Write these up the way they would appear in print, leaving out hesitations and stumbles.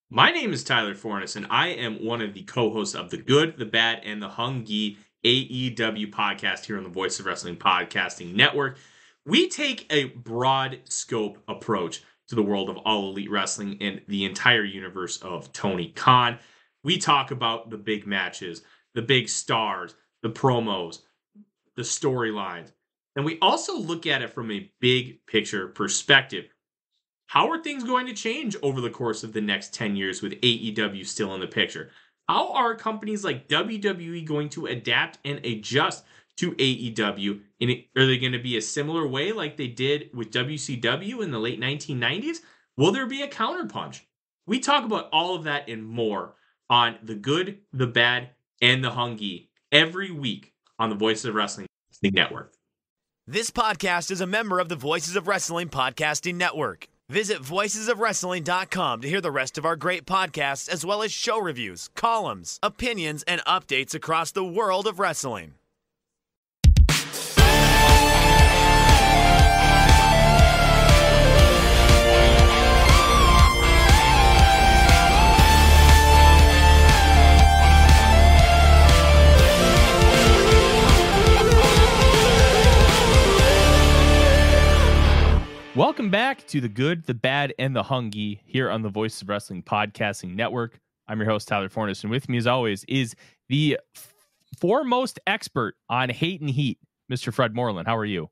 My name is Tyler Fornes, and I am one of the co-hosts of the Good, the Bad, and the Hungy AEW podcast here on the Voice of Wrestling Podcasting Network. We take a broad scope approach to the world of All Elite Wrestling and the entire universe of Tony Khan. We talk about the big matches, the big stars, the promos, the storylines, and we also look at it from a big picture perspective. How are things going to change over the course of the next 10 years with AEW still in the picture? How are companies like WWE going to adapt and adjust to AEW? Are they going to be a similar way like they did with WCW in the late 1990s? Will there be a counterpunch? We talk about all of that and more on The Good, The Bad, and The Hungy every week on the Voices of Wrestling Network. This podcast is a member of the Voices of Wrestling Podcasting Network. Visit voicesofwrestling.com to hear the rest of our great podcasts, as well as show reviews, columns, opinions, and updates across the world of wrestling. Welcome back to The Good, The Bad, and The Hungy here on the Voice of Wrestling Podcasting Network. I'm your host, Tyler Fornes, and with me, as always, is the foremost expert on hate and heat, Mr. Fred Moreland. How are you?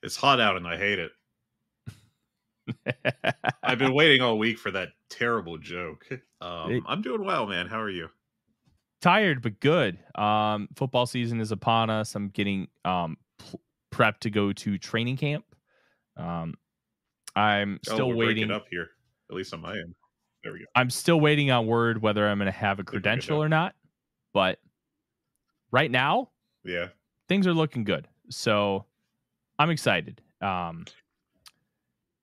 It's hot out, and I hate it. I've been waiting all week for that terrible joke. I'm doing well, man. How are you? Tired, but good. Football season is upon us. I'm getting prepped to go to training camp. I'm still waiting up here, at least on my end. There we go. I'm still waiting on word whether I'm going to have a credential or not, but right now, yeah, things are looking good. So I'm excited. In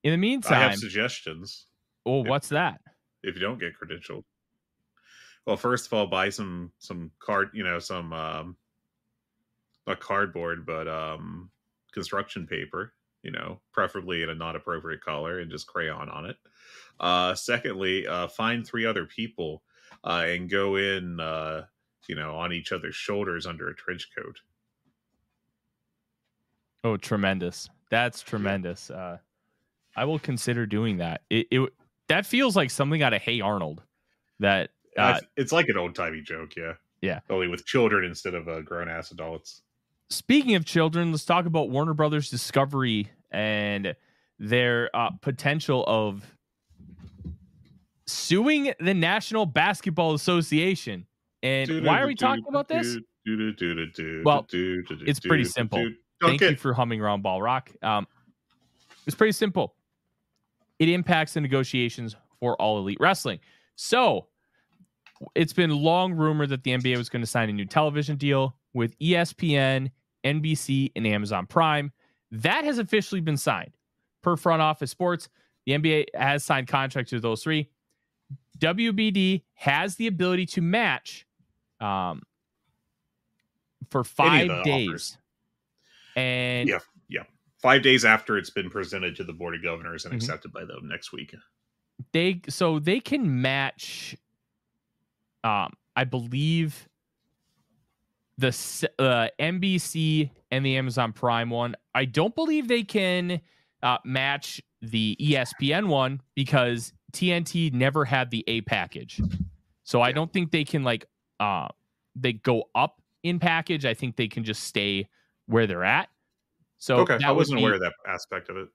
the meantime, I have suggestions. Oh, what's that? If you don't get credentialed, well, first of all, buy some card, some not cardboard, but construction paper. Preferably in a not appropriate color, and just crayon on it. Secondly, find 3 other people and go in, on each other's shoulders under a trench coat. Oh, tremendous. That's tremendous. I will consider doing that. That feels like something out of Hey Arnold. That it's like an old-timey joke, yeah. Yeah. Only with children instead of grown-ass adults. Speaking of children, let's talk about Warner Brothers Discovery and their potential of suing the National Basketball Association. And why are we talking about this? Well, it's pretty simple. Thank you for humming around Ball Rock. It's pretty simple. It impacts the negotiations for All Elite Wrestling. So it's been long rumored that the NBA was going to sign a new television deal with ESPN, NBC, and Amazon Prime. That has officially been signed. Per Front Office Sports, the NBA has signed contracts with those 3. WBD has the ability to match for 5 days. Offers. And yeah. 5 days after it's been presented to the Board of Governors and accepted by them next week. They can match, I believe, the NBC and the Amazon Prime one. I don't believe they can match the ESPN one because TNT never had the A package. So I don't think they can they go up in package. I think they can just stay where they're at. So okay, I wasn't aware of that aspect of it.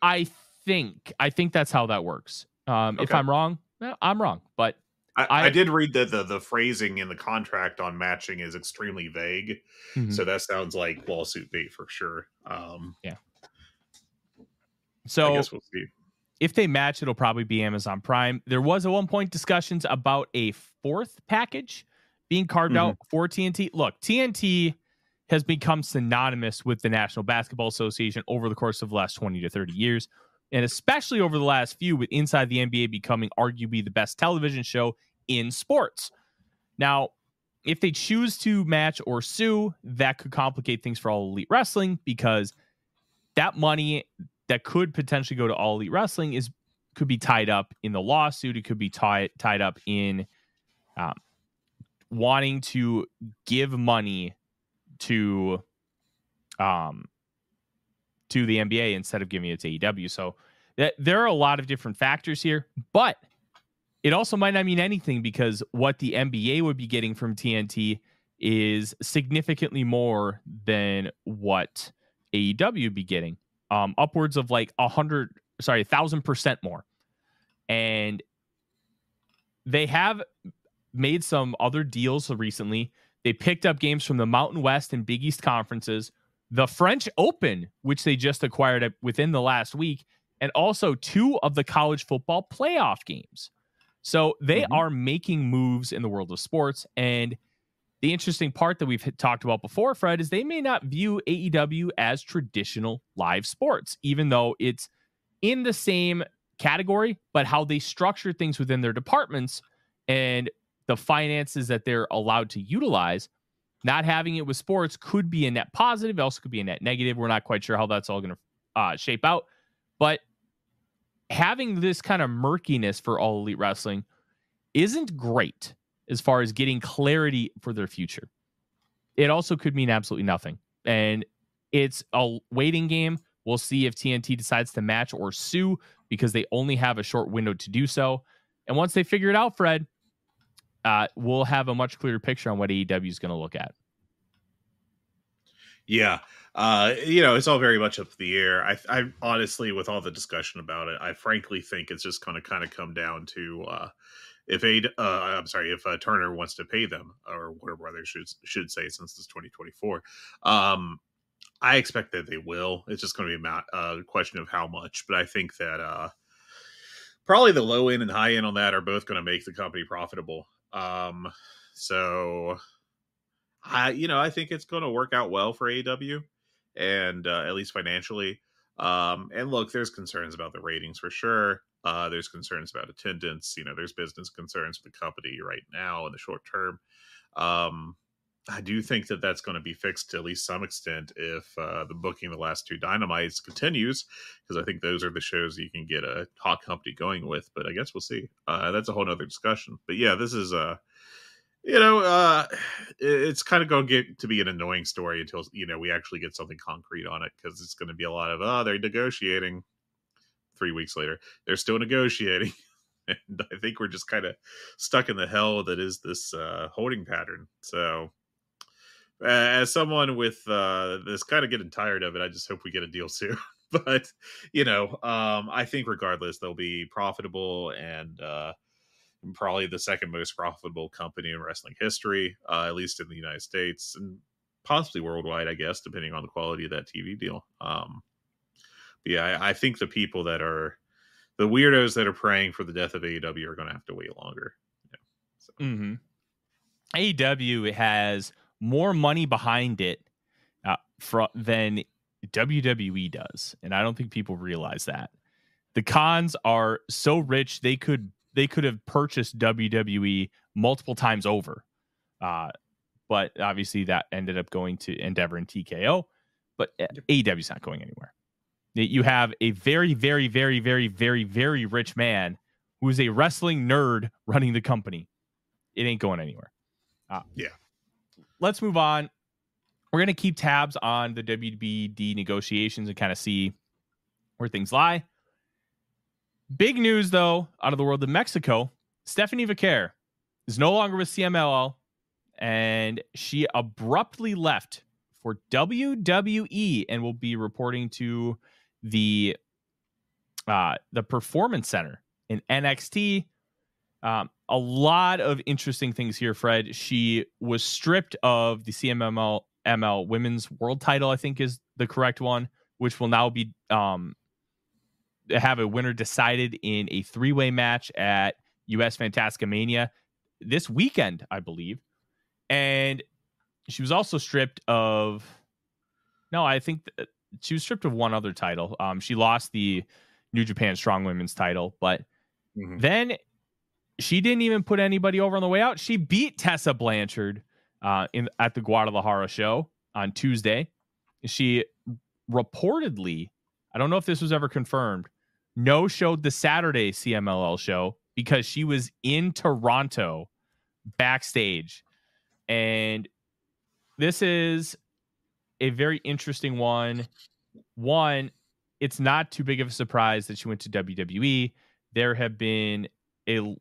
I think that's how that works. If I'm wrong, I'm wrong. But I did read that the phrasing in the contract on matching is extremely vague. Mm-hmm. So that sounds like lawsuit bait for sure. Yeah. So I guess we'll see. If they match, it'll probably be Amazon Prime. There was at one point discussions about a 4th package being carved out for TNT. Look, TNT has become synonymous with the National Basketball Association over the course of the last 20 to 30 years. And especially over the last few, with Inside the NBA becoming arguably the best television show in sports. Now, if they choose to match or sue, that could complicate things for All Elite Wrestling, because that money that could potentially go to All Elite Wrestling is could be tied up in the lawsuit. It could be tied up in wanting to give money to the NBA instead of giving it to AEW. So there are a lot of different factors here, but it also might not mean anything because what the NBA would be getting from TNT is significantly more than what AEW would be getting, upwards of like 1,000% more. And they have made some other deals recently. They picked up games from the Mountain West and Big East conferences, the French Open, which they just acquired within the last week, and also 2 of the college football playoff games. So they are making moves in the world of sports. And the interesting part that we've talked about before, Fred, is they may not view AEW as traditional live sports, even though it's in the same category, but how they structure things within their departments and the finances that they're allowed to utilize, not having it with sports could be a net positive. It also could be a net negative. We're not quite sure how that's all going to shape out. But having this kind of murkiness for All Elite Wrestling isn't great as far as getting clarity for their future. It also could mean absolutely nothing. And it's a waiting game. We'll see if TNT decides to match or sue because they only have a short window to do so. And once they figure it out, Fred, we'll have a much clearer picture on what AEW is going to look at. Yeah. It's all very much up in the air. I honestly, with all the discussion about it, I frankly think it's just going to kind of come down to if Turner wants to pay them, or Warner Brothers should say, since it's 2024. I expect that they will. It's just going to be a question of how much. But I think that probably the low end and high end on that are both going to make the company profitable. So I think it's going to work out well for AEW, and at least financially. And look, there's concerns about the ratings for sure. There's concerns about attendance. There's business concerns for the company right now in the short term. I do think that that's going to be fixed to at least some extent if the booking of the last 2 Dynamites continues, because I think those are the shows you can get a hot company going with. But I guess we'll see. That's a whole nother discussion. But yeah, this is it's kind of going to get to be an annoying story until we actually get something concrete on it, because it's going to be a lot of they're negotiating. 3 weeks later, they're still negotiating. And I think we're just kind of stuck in the hell that is this holding pattern. So as someone with this kind of getting tired of it, I just hope we get a deal soon. But I think regardless, they'll be profitable and probably the second most profitable company in wrestling history, at least in the United States and possibly worldwide, I guess, depending on the quality of that TV deal. Yeah, I think the people that are the weirdos that are praying for the death of AEW are going to have to wait longer. AEW has more money behind it than WWE does, and I don't think people realize that. The Khans are so rich they could have purchased WWE multiple times over, but obviously that ended up going to Endeavor and TKO. But AEW's not going anywhere. You have a very, very, very, very, very, very rich man who is a wrestling nerd running the company. It ain't going anywhere. Let's move on. We're going to keep tabs on the WBD negotiations and kind of see where things lie. Big news, though, out of the world of Mexico. Stephanie Vaquer is no longer with CMLL, and she abruptly left for WWE and will be reporting to the Performance Center in NXT. A lot of interesting things here, Fred. She was stripped of the CMLL Women's World Title, I think is the correct one, which will now be have a winner decided in a 3-way match at US Fantastica Mania this weekend, I believe. And she was also stripped of she was stripped of one other title. She lost the New Japan Strong Women's title, but then she didn't even put anybody over on the way out. She beat Tessa Blanchard at the Guadalajara show on Tuesday. She reportedly, I don't know if this was ever confirmed, no-showed the Saturday CMLL show because she was in Toronto backstage. And this is a very interesting one. One, it's not too big of a surprise that she went to WWE. There's been a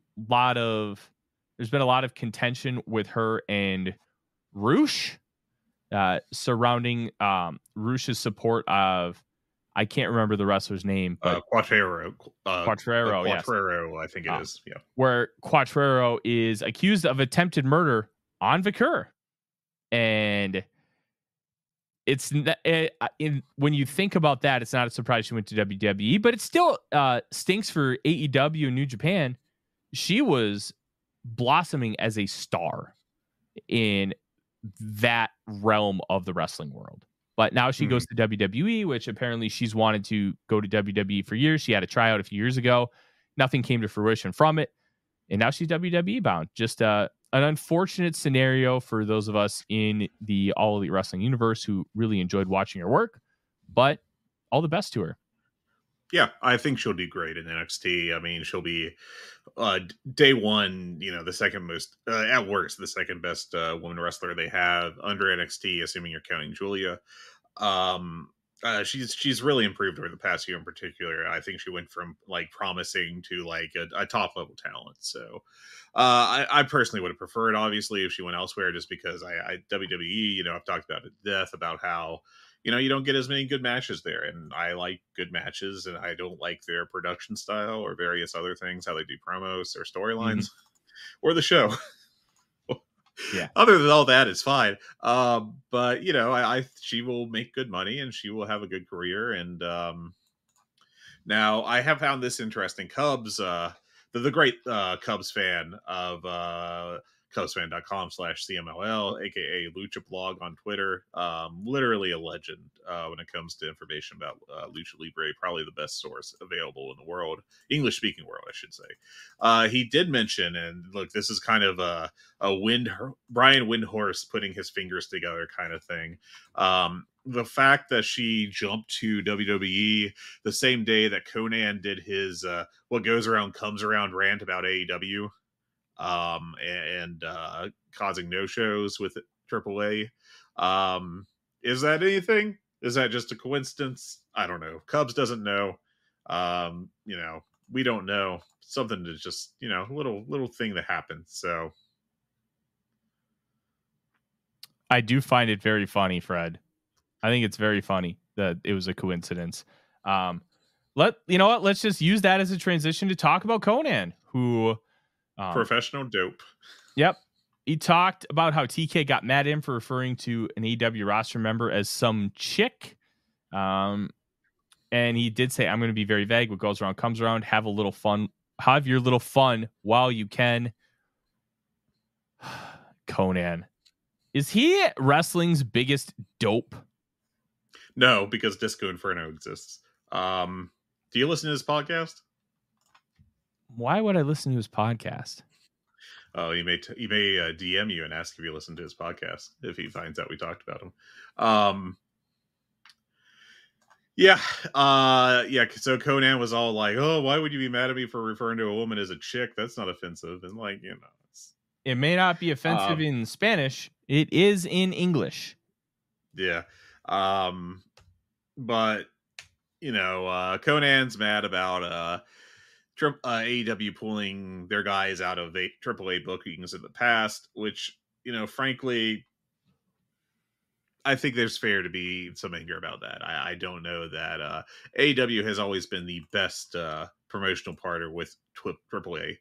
lot of contention with her and Rush, surrounding Rush's support of, I can't remember the wrestler's name, but Quattrero. Quattrero, yes. Quattrero, I think it is. Yeah. Where Quattrero is accused of attempted murder on Vikur. And it's when you think about that, it's not a surprise she went to WWE, but it still stinks for AEW and New Japan. She was blossoming as a star in that realm of the wrestling world. But now she goes to WWE, which apparently she's wanted to go to WWE for years. She had a tryout a few years ago. Nothing came to fruition from it. And now she's WWE bound. Just an unfortunate scenario for those of us in the All Elite Wrestling universe who really enjoyed watching her work. But all the best to her. Yeah, I think she'll do great in NXT. I mean, she'll be day one, the second most, at worst, the second best woman wrestler they have under NXT, assuming you're counting Julia. She's really improved over the past year in particular. I think she went from like promising to like a top level talent. So I personally would have preferred, obviously, if she went elsewhere, just because I WWE, I've talked about it to death about how, you don't get as many good matches there. And I like good matches, and I don't like their production style or various other things, how they do promos or storylines or the show. Yeah. Other than all that, it's fine. But she will make good money and she will have a good career. And now I have found this interesting. Cubs, the great Cubs fan of CubsFan.com/CMLL, aka Lucha Blog on Twitter, literally a legend when it comes to information about Lucha Libre, probably the best source available in the world, English speaking world, I should say. He did mention, and look, this is kind of a Brian Windhorse putting his fingers together kind of thing. The fact that she jumped to WWE the same day that Conan did his what goes around comes around rant about AEW. And causing no-shows with AAA. Is that anything? Is that just a coincidence? I don't know. Cubs doesn't know. We don't know. Something to just, little thing that happened. So I do find it very funny, Fred. I think it's very funny that it was a coincidence. Let's just use that as a transition to talk about Conan, who professional dope. Yep. He talked about how TK got mad at him for referring to an AEW roster member as some chick. And he did say, I'm going to be very vague. What goes around comes around. Have a little fun. Have your little fun while you can. Conan. Is he wrestling's biggest dope? No, because Disco Inferno exists. Do you listen to this podcast? Why would I listen to his podcast? Oh, he may DM you and ask if you listen to his podcast if he finds out we talked about him. Yeah. So Conan was all like, "Oh, why would you be mad at me for referring to a woman as a chick? That's not offensive." And like, it may not be offensive in Spanish. It is in English. Yeah. But Conan's mad about AEW pulling their guys out of AAA bookings in the past, which, frankly, I think there's fair to be some anger about that. I don't know that AEW has always been the best promotional partner with AAA.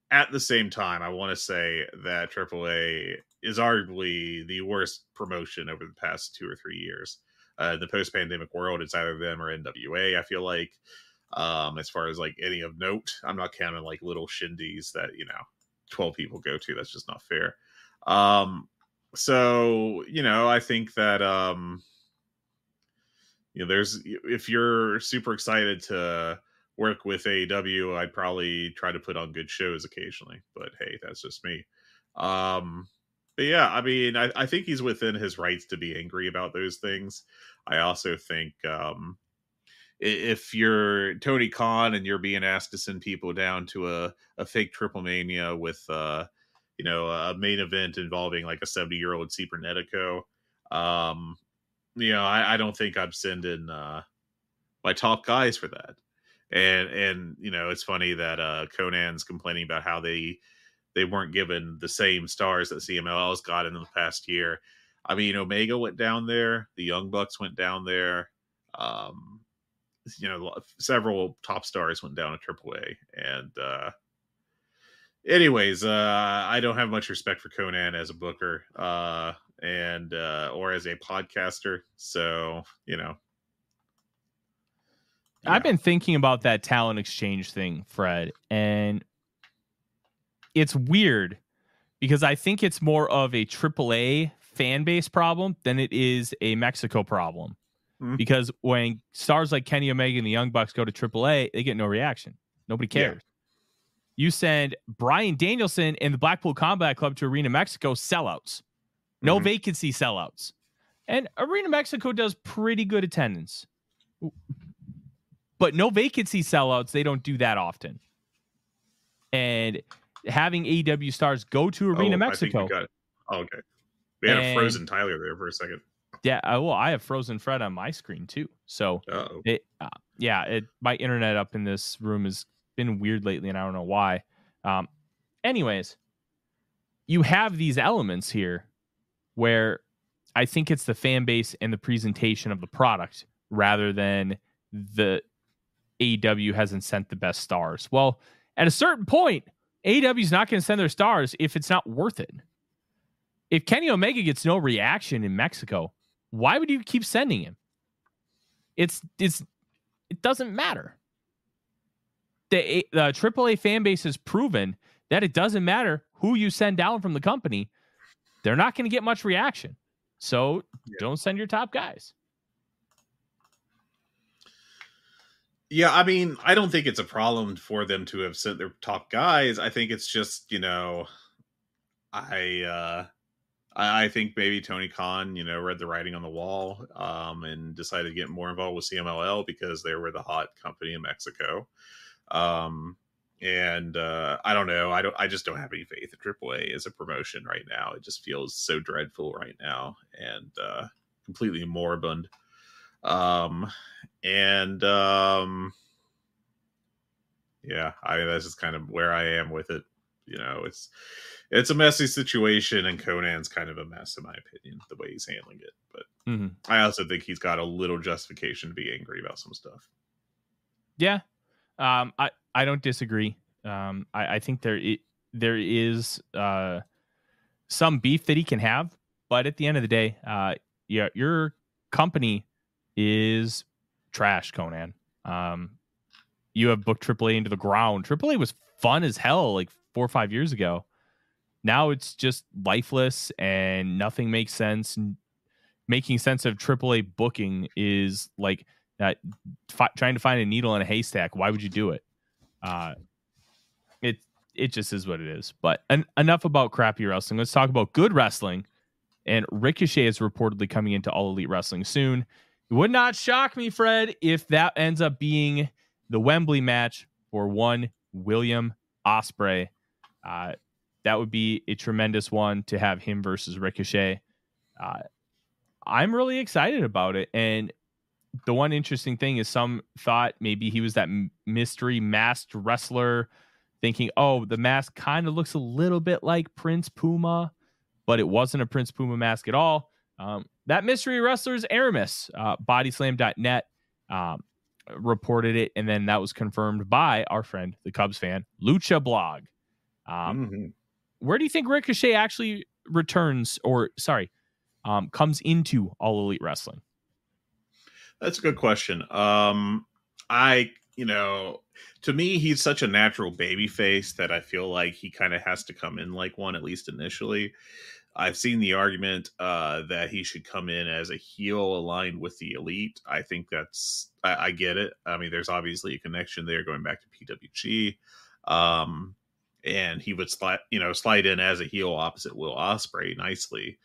At the same time, I want to say that AAA is arguably the worst promotion over the past 2 or 3 years. In the post-pandemic world, it's either them or NWA, I feel like. As far as like any of note, I'm not counting like little shindies that 12 people go to. That's just not fair. So I think that there's, if you're super excited to work with AEW, I'd probably try to put on good shows occasionally. But hey, that's just me. But yeah, I mean, I think he's within his rights to be angry about those things. I also think if you're Tony Khan and you're being asked to send people down to a fake Triple Mania with a main event involving like a 70-year-old Cibernetico, I don't think I'm sending my top guys for that. And it's funny that Konnan's complaining about how they weren't given the same stars that CMLL's got in the past year. I mean, Omega went down there, the Young Bucks went down there, several top stars went down to AAA. And anyways, I don't have much respect for Konnan as a booker and or as a podcaster. So, I've been thinking about that talent exchange thing, Fred, and it's weird because I think it's more of a AAA fan base problem than it is a Mexico problem. Mm-hmm. Because when stars like Kenny Omega and the Young Bucks go to AAA, they get no reaction. Nobody cares. Yeah. You send Bryan Danielson and the Blackpool Combat Club to Arena Mexico, sellouts. No vacancy, sellouts. And Arena Mexico does pretty good attendance. But no vacancy sellouts, they don't do that often. And having AEW stars go to Arena Mexico. I think we got it. Oh, okay. We had a frozen Tyler there for a second. Yeah, I have frozen Fred on my screen too. So, my internet up in this room has been weird lately, and I don't know why. Anyways, you have these elements here where I think it's the fan base and the presentation of the product rather than the AEW hasn't sent the best stars. Well, at a certain point, AEW is not going to send their stars if it's not worth it. If Kenny Omega gets no reaction in Mexico, why would you keep sending him? It doesn't matter. The AAA fan base has proven that it doesn't matter who you send down from the company. They're not going to get much reaction. So don't send your top guys. Yeah, I mean, I don't think it's a problem for them to have sent their top guys. I think it's just, I think maybe Tony Khan, read the writing on the wall and decided to get more involved with CMLL because they were the hot company in Mexico. I don't know. I just don't have any faith in AAA as a promotion right now. It just feels so dreadful right now and completely moribund. That's just kind of where I am with it. It's a messy situation, and Konnan's kind of a mess in my opinion, the way he's handling it. But I also think he's got a little justification to be angry about some stuff. Yeah. I don't disagree. I think there is some beef that he can have, but at the end of the day, your company is trash, Konnan. You have booked AAA into the ground. AAA was fun as hell like 4 or 5 years ago. Now it's just lifeless and nothing makes sense. And making sense of AAA booking is like trying to find a needle in a haystack. Why would you do it? It just is what it is. But enough about crappy wrestling. Let's talk about good wrestling. And Ricochet is reportedly coming into All Elite Wrestling soon. It would not shock me, Fred, if that ends up being the Wembley match for one William Ospreay. That would be a tremendous one to have him versus Ricochet. I'm really excited about it. And the one interesting thing is some thought maybe he was that mystery masked wrestler thinking, oh, the mask kind of looks a little bit like Prince Puma, but it wasn't a Prince Puma mask at all. That mystery wrestler is Aramis. Bodyslam.net reported it, and then that was confirmed by our friend, the Cubs fan, Lucha Blog. Where do you think Ricochet actually returns, comes into All Elite Wrestling? That's a good question. To me, he's such a natural baby face that I feel like he kind of has to come in like one, at least initially. I've seen the argument that he should come in as a heel aligned with the Elite. I think I get it. I mean, there's obviously a connection there going back to PWG. And he would slide in as a heel opposite Will Ospreay nicely.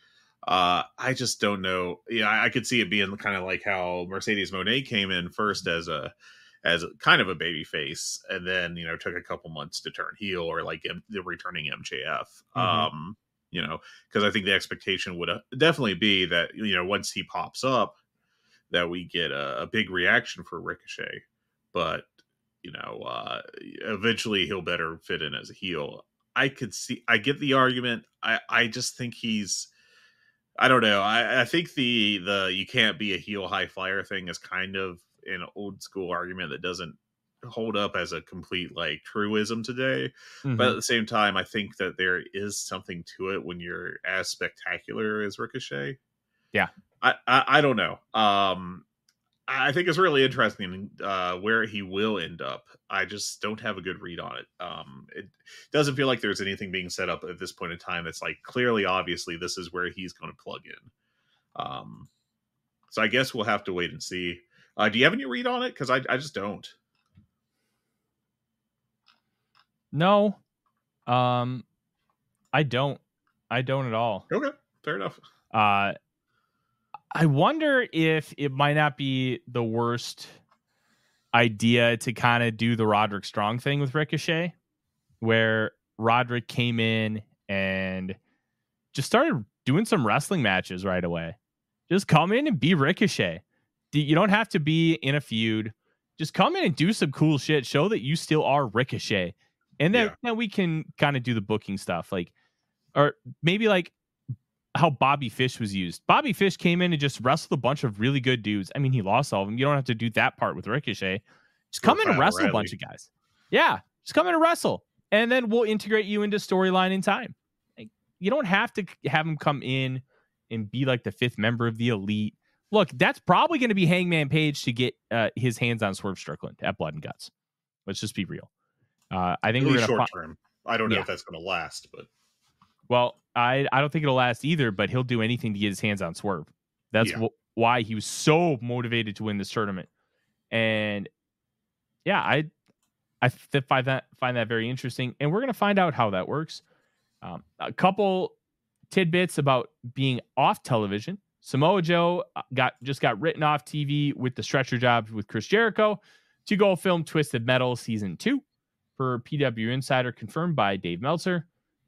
I just don't know. Yeah, I could see it being kind of like how Mercedes Moné came in first as kind of a baby face, and then took a couple months to turn heel, or like the returning MJF. Mm-hmm. Because I think the expectation would definitely be that once he pops up, that we get a big reaction for Ricochet, but eventually he'll better fit in as a heel. I get the argument. I just think I don't know. I think the you can't be a heel high flyer thing is kind of an old school argument that doesn't hold up as a complete like truism today. Mm-hmm. But at the same time, I think that there is something to it when you're as spectacular as Ricochet. Yeah. I don't know. I think it's really interesting where he will end up. I just don't have a good read on it. It doesn't feel like there's anything being set up at this point in time that's like clearly, obviously, this is where he's going to plug in. So I guess we'll have to wait and see. Do you have any read on it? Because I just don't. No, I don't at all. Okay, fair enough. I wonder if it might not be the worst idea to kind of do the Roderick Strong thing with Ricochet, where Roderick came in and just started doing some wrestling matches right away. Just come in and be Ricochet. You don't have to be in a feud. Just come in and do some cool shit. Show that you still are Ricochet. And then we can kind of do the booking stuff. Or maybe like how Bobby Fish was used. Bobby Fish came in and just wrestled a bunch of really good dudes. I mean, he lost all of them. You don't have to do that part with Ricochet. Just come in and wrestle a bunch of guys. Yeah, just come in and wrestle. And then we'll integrate you into storyline in time. Like, you don't have to have him come in and be like the fifth member of the Elite. Look, that's probably going to be Hangman Page to get his hands on Swerve Strickland at Blood and Guts. Let's just be real. I think we're going to short term. I don't know if that's going to last, but I don't think it'll last either. But he'll do anything to get his hands on Swerve. That's why he was so motivated to win this tournament. And I find that very interesting, and we're going to find out how that works. A couple tidbits about being off television. Samoa Joe just got written off TV with the stretcher job with Chris Jericho to go film Twisted Metal Season 2 per PW Insider, confirmed by Dave Meltzer.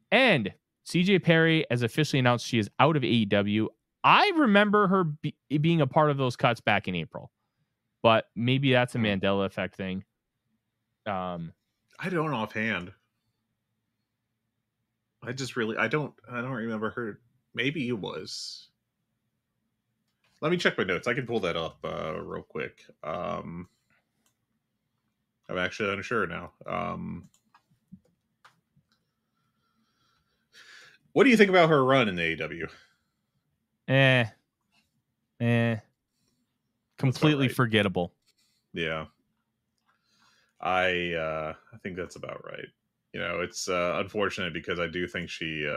And CJ Perry has officially announced she is out of AEW. I remember her being a part of those cuts back in April, but maybe that's a Mandela effect thing. I don't offhand. I don't remember her. Maybe it was. Let me check my notes. I can pull that up real quick. I'm actually unsure now. What do you think about her run in the AEW? Completely forgettable. Yeah. I think that's about right. It's unfortunate because I do think she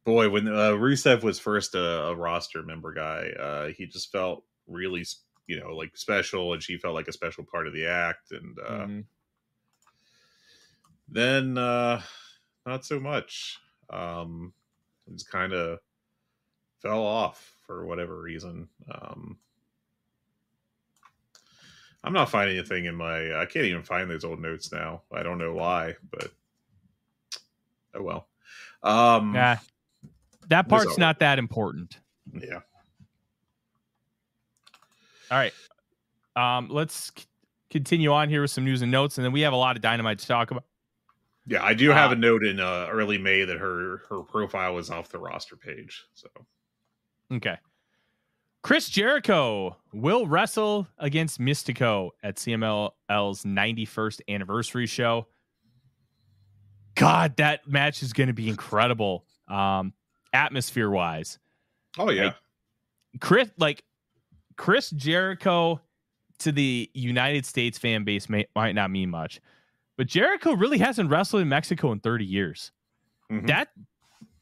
when Rusev was first a roster member guy, he just felt really like special, and she felt like a special part of the act, and then not so much. It just kind of fell off for whatever reason. I'm not finding anything I can't even find those old notes now. I don't know why, but oh well. That part's not that important. Yeah. All right. Let's continue on here with some news and notes, and then we have a lot of Dynamite to talk about. Yeah, I do have a note in early May that her profile was off the roster page. So, okay. Chris Jericho will wrestle against Mystico at CMLL's 91st anniversary show. God, that match is going to be incredible. Atmosphere wise. Oh yeah. Chris Jericho to the United States fan base might not mean much, but Jericho really hasn't wrestled in Mexico in 30 years. Mm-hmm. That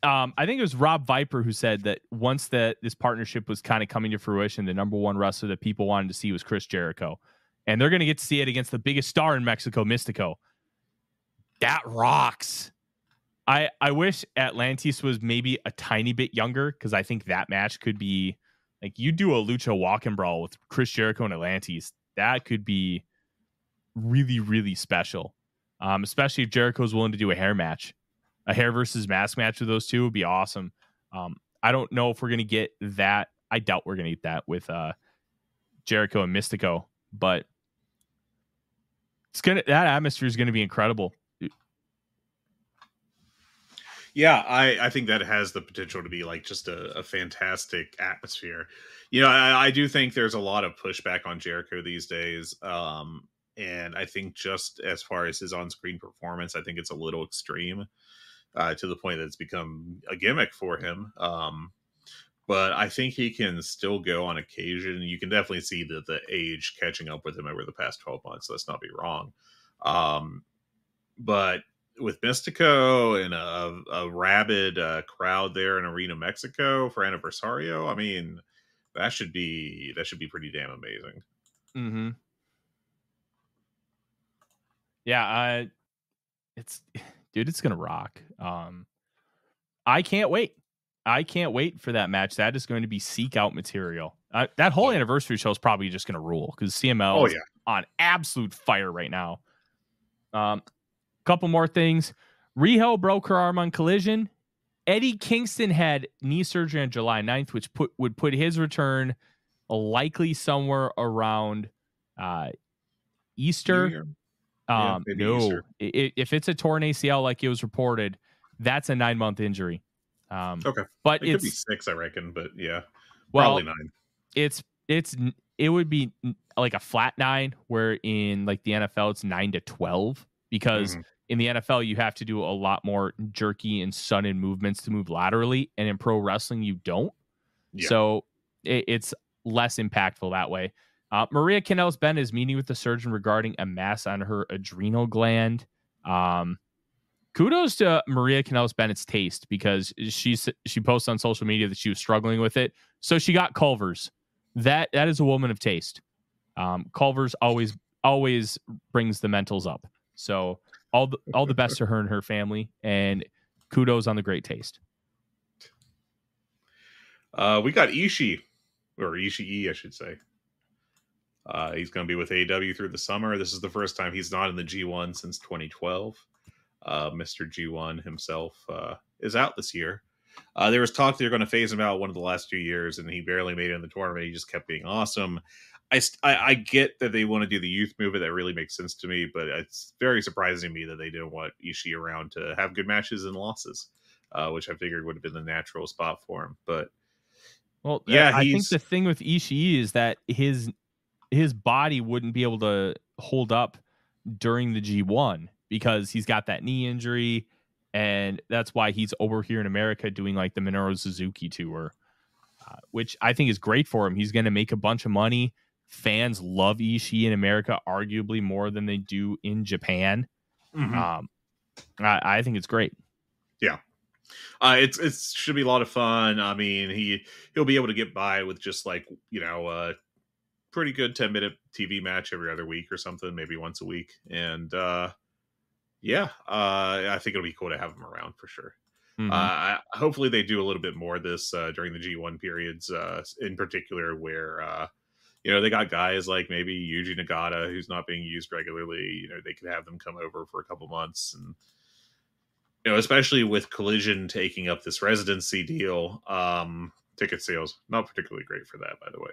I think it was Rob Viper who said that once this partnership was kind of coming to fruition, the number one wrestler that people wanted to see was Chris Jericho, and they're going to get to see it against the biggest star in Mexico, Mystico. That rocks. I wish Atlantis was maybe a tiny bit younger, because I think that match could be like, you do a lucha walk and brawl with Chris Jericho and Atlantis. That could be really, really special. Especially if Jericho's willing to do a hair match. A hair versus mask match with those two would be awesome. I don't know if we're going to get that. I doubt we're going to get that with Jericho and Mystico, but that atmosphere is going to be incredible. Yeah, I think that has the potential to be like just a fantastic atmosphere. You know, I do think there's a lot of pushback on Jericho these days. And I think just as far as his on-screen performance, I think it's a little extreme to the point that it's become a gimmick for him. But I think he can still go on occasion. You can definitely see the age catching up with him over the past 12 months. Let's not be wrong. But with Mystico and a rabid crowd there in Arena Mexico for Aniversario, I mean, that should be pretty damn amazing. Mm-hmm. Yeah, it's gonna rock. I can't wait. I can't wait for that match. That is going to be seek out material. That whole anniversary show is probably just going to rule, because CML is on absolute fire right now. Couple more things. Riho broke her arm on Collision. Eddie Kingston had knee surgery on July 9th, which would put his return likely somewhere around Easter. No, Easter. If it's a torn ACL like it was reported, that's a 9-month injury. Okay, but it could be 6, I reckon. But yeah, probably 9. It would be like a flat 9, where in like the NFL it's 9 to 12, because in the NFL you have to do a lot more jerky and sudden movements to move laterally, and in pro wrestling you don't. Yeah. So it's less impactful that way. Maria Kanellis-Bennett is meeting with the surgeon regarding a mass on her adrenal gland. Kudos to Maria Kanellis-Bennett's taste, because she posted on social media that she was struggling with it. So she got Culver's. That is a woman of taste. Culver's always brings the mentals up. So all the best to her and her family, and kudos on the great taste. We got Ishii, or Ishii, I should say. He's going to be with AEW through the summer. This is the first time he's not in the G1 since 2012. Mr. G1 himself is out this year. There was talk they're going to phase him out one of the last 2 years, and he barely made it in the tournament. He just kept being awesome. I get that they want to do the youth movement. That really makes sense to me, but it's very surprising to me that they didn't want Ishii around to have good matches and losses, which I figured would have been the natural spot for him. But well, yeah, I think the thing with Ishii is that his body wouldn't be able to hold up during the G1, because he's got that knee injury, and that's why he's over here in America doing like the Minoru Suzuki tour, which I think is great for him. He's going to make a bunch of money. Fans love Ishii in America, arguably more than they do in Japan. I think it's great. Yeah. It should be a lot of fun. I mean, he'll be able to get by with just like, pretty good 10-minute TV match every other week or something, maybe once a week. And I think it'll be cool to have him around for sure. Hopefully they do a little bit more of this during the G1 periods, in particular, where they got guys like maybe Yuji Nagata, who's not being used regularly. They could have them come over for a couple months, and especially with Collision taking up this residency deal, ticket sales not particularly great for that, by the way.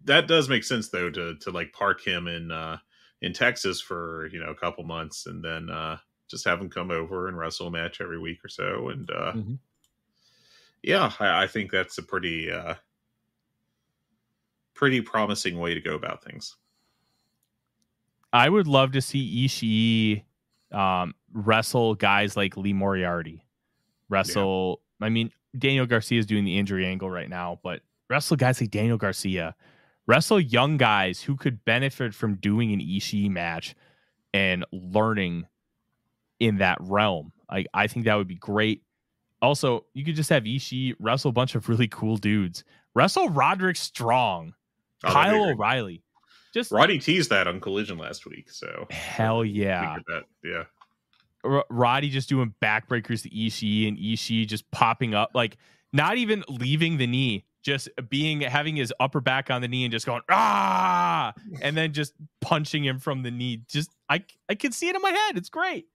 That does make sense though, to like park him in Texas for a couple months, and then just have him come over and wrestle a match every week or so. And I think that's a pretty promising way to go about things. I would love to see Ishii wrestle guys like Lee Moriarty. I mean, Daniel Garcia is doing the injury angle right now, but wrestle guys like Daniel Garcia. Wrestle young guys who could benefit from doing an Ishii match and learning in that realm. I think that would be great. Also, you could just have Ishii wrestle a bunch of really cool dudes. Wrestle Roderick Strong, Kyle O'Reilly. Roddy teased that on Collision last week. So hell yeah. Yeah. Roddy just doing backbreakers to Ishii, and Ishii just popping up, like not even leaving the knee, just having his upper back on the knee and just going and then just punching him from the knee. Just I can see it in my head. It's great.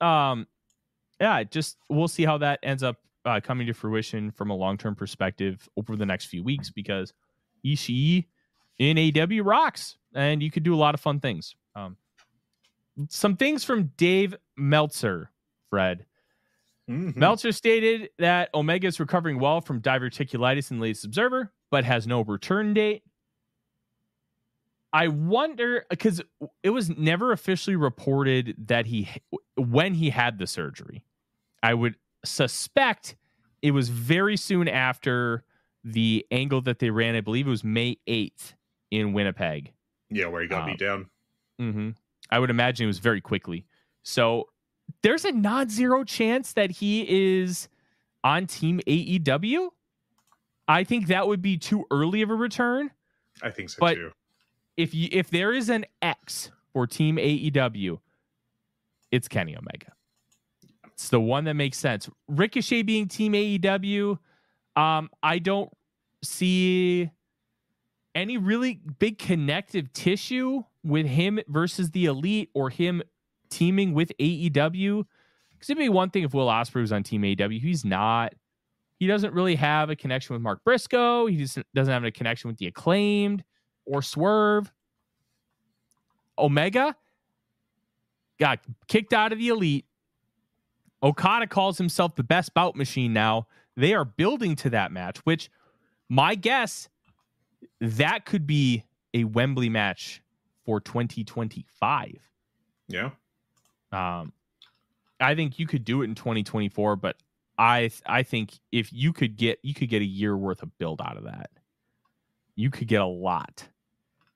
Yeah, just we'll see how that ends up coming to fruition from a long-term perspective over the next few weeks, because Ishii in AEW rocks, and you could do a lot of fun things. Some things from Dave Meltzer, Fred. Mm-hmm. Meltzer stated that Omega is recovering well from diverticulitis in the latest Observer, but has no return date. I wonder, because it was never officially reported that when he had the surgery. I would suspect it was very soon after the angle that they ran. I believe it was May 8th in Winnipeg. Yeah, where he got beat down. Mm-hmm. I would imagine it was very quickly. So there's a non-zero chance that he is on Team AEW. I think that would be too early of a return. I think so but too. If there is an X for Team AEW, it's Kenny Omega. It's the one that makes sense. Ricochet being Team AEW, I don't see any really big connective tissue with him versus the Elite, or him teaming with AEW. Because it'd be one thing if Will Ospreay was on Team AEW. He's not. He doesn't really have a connection with Mark Briscoe. He just doesn't have a connection with the Acclaimed or Swerve. Omega got kicked out of the Elite. Okada calls himself the best bout machine now. They are building to that match, which my guess, that could be a Wembley match for 2025. Yeah. I think you could do it in 2024, but I think if you could get a year worth of build out of that. You could get a lot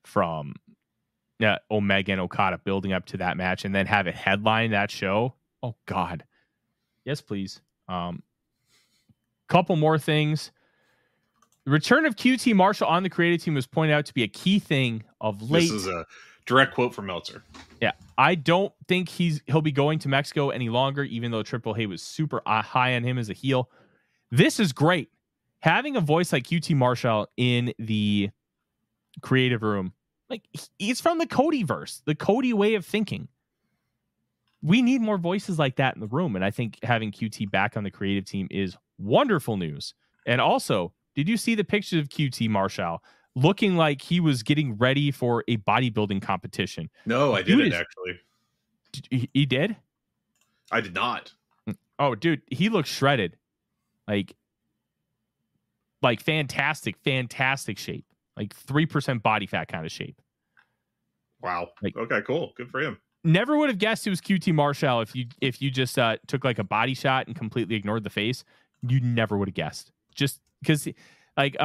from Omega and Okada building up to that match, and then have it headline that show. Oh God. Yes, please. Couple more things. The return of QT Marshall on the creative team was pointed out to be a key thing of late. This is a direct quote from Meltzer. Yeah, I don't think he'll be going to Mexico any longer, even though Triple H was super high on him as a heel. This is great. Having a voice like QT Marshall in the creative room, like he's from the Codyverse, the Cody way of thinking. We need more voices like that in the room, and I think having QT back on the creative team is wonderful news. And also, did you see the pictures of QT Marshall looking like he was getting ready for a bodybuilding competition? No, I didn't actually. He did? I did not. Oh, dude, he looks shredded. Like fantastic shape. Like 3% body fat kind of shape. Wow. Okay, cool. Good for him. Never would have guessed it was QT Marshall if you just took like a body shot and completely ignored the face. You never would have guessed. Just because, like,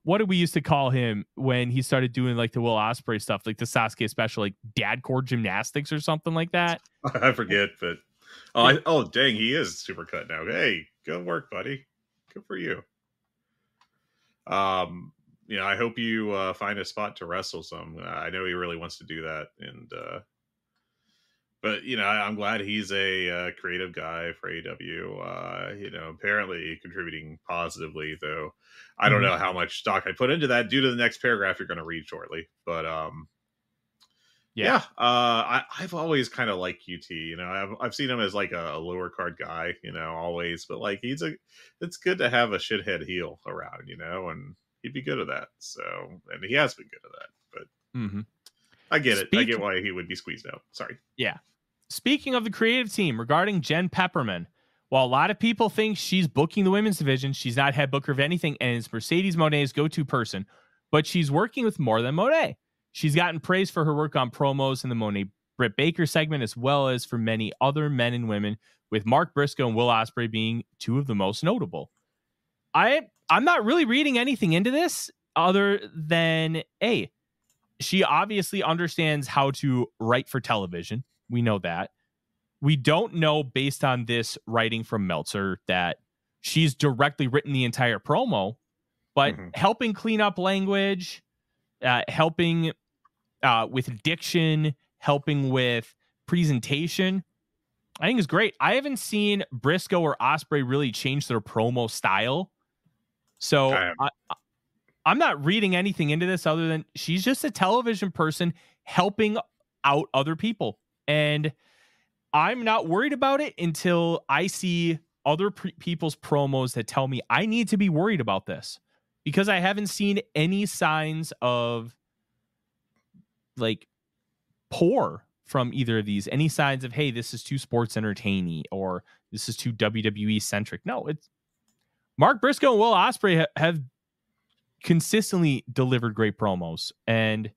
what did we used to call him when he started doing like the Will Ospreay stuff, like the Sasuke special, like dad core gymnastics or something like that? I forget, but dang, he is super cut now. Hey, good work, buddy. Good for you. I hope you find a spot to wrestle some. I know he really wants to do that, and but I'm glad he's a creative guy for AEW. Apparently contributing positively, though I don't know how much stock I put into that due to the next paragraph you're going to read shortly. But I've always kind of liked QT. I've seen him as like a lower card guy, always, but like it's good to have a shithead heel around, and he'd be good at that. So, and he has been good at that, but I get it. I get why he would be squeezed out. Sorry. Yeah. Speaking of the creative team, regarding Jen Pepperman, while a lot of people think she's booking the women's division, she's not head booker of anything, and is Mercedes Moné's go-to person, but she's working with more than Moné. She's gotten praise for her work on promos in the Moné Britt Baker segment, as well as for many other men and women, with Mark Briscoe and Will Ospreay being two of the most notable. I'm not really reading anything into this other than, she obviously understands how to write for television. We know that. We don't know, based on this writing from Meltzer, that she's directly written the entire promo, but helping clean up language, helping with diction, helping with presentation, I think it's great. I haven't seen Briscoe or Ospreay really change their promo style. So I'm not reading anything into this other than she's just a television person helping out other people. And I'm not worried about it until I see other people's promos that tell me I need to be worried about this, because I haven't seen any signs of like poor from either of these, any signs of, hey, this is too sports entertaining or this is too WWE centric. No, it's Mark Briscoe and Will Ospreay have consistently delivered great promos. And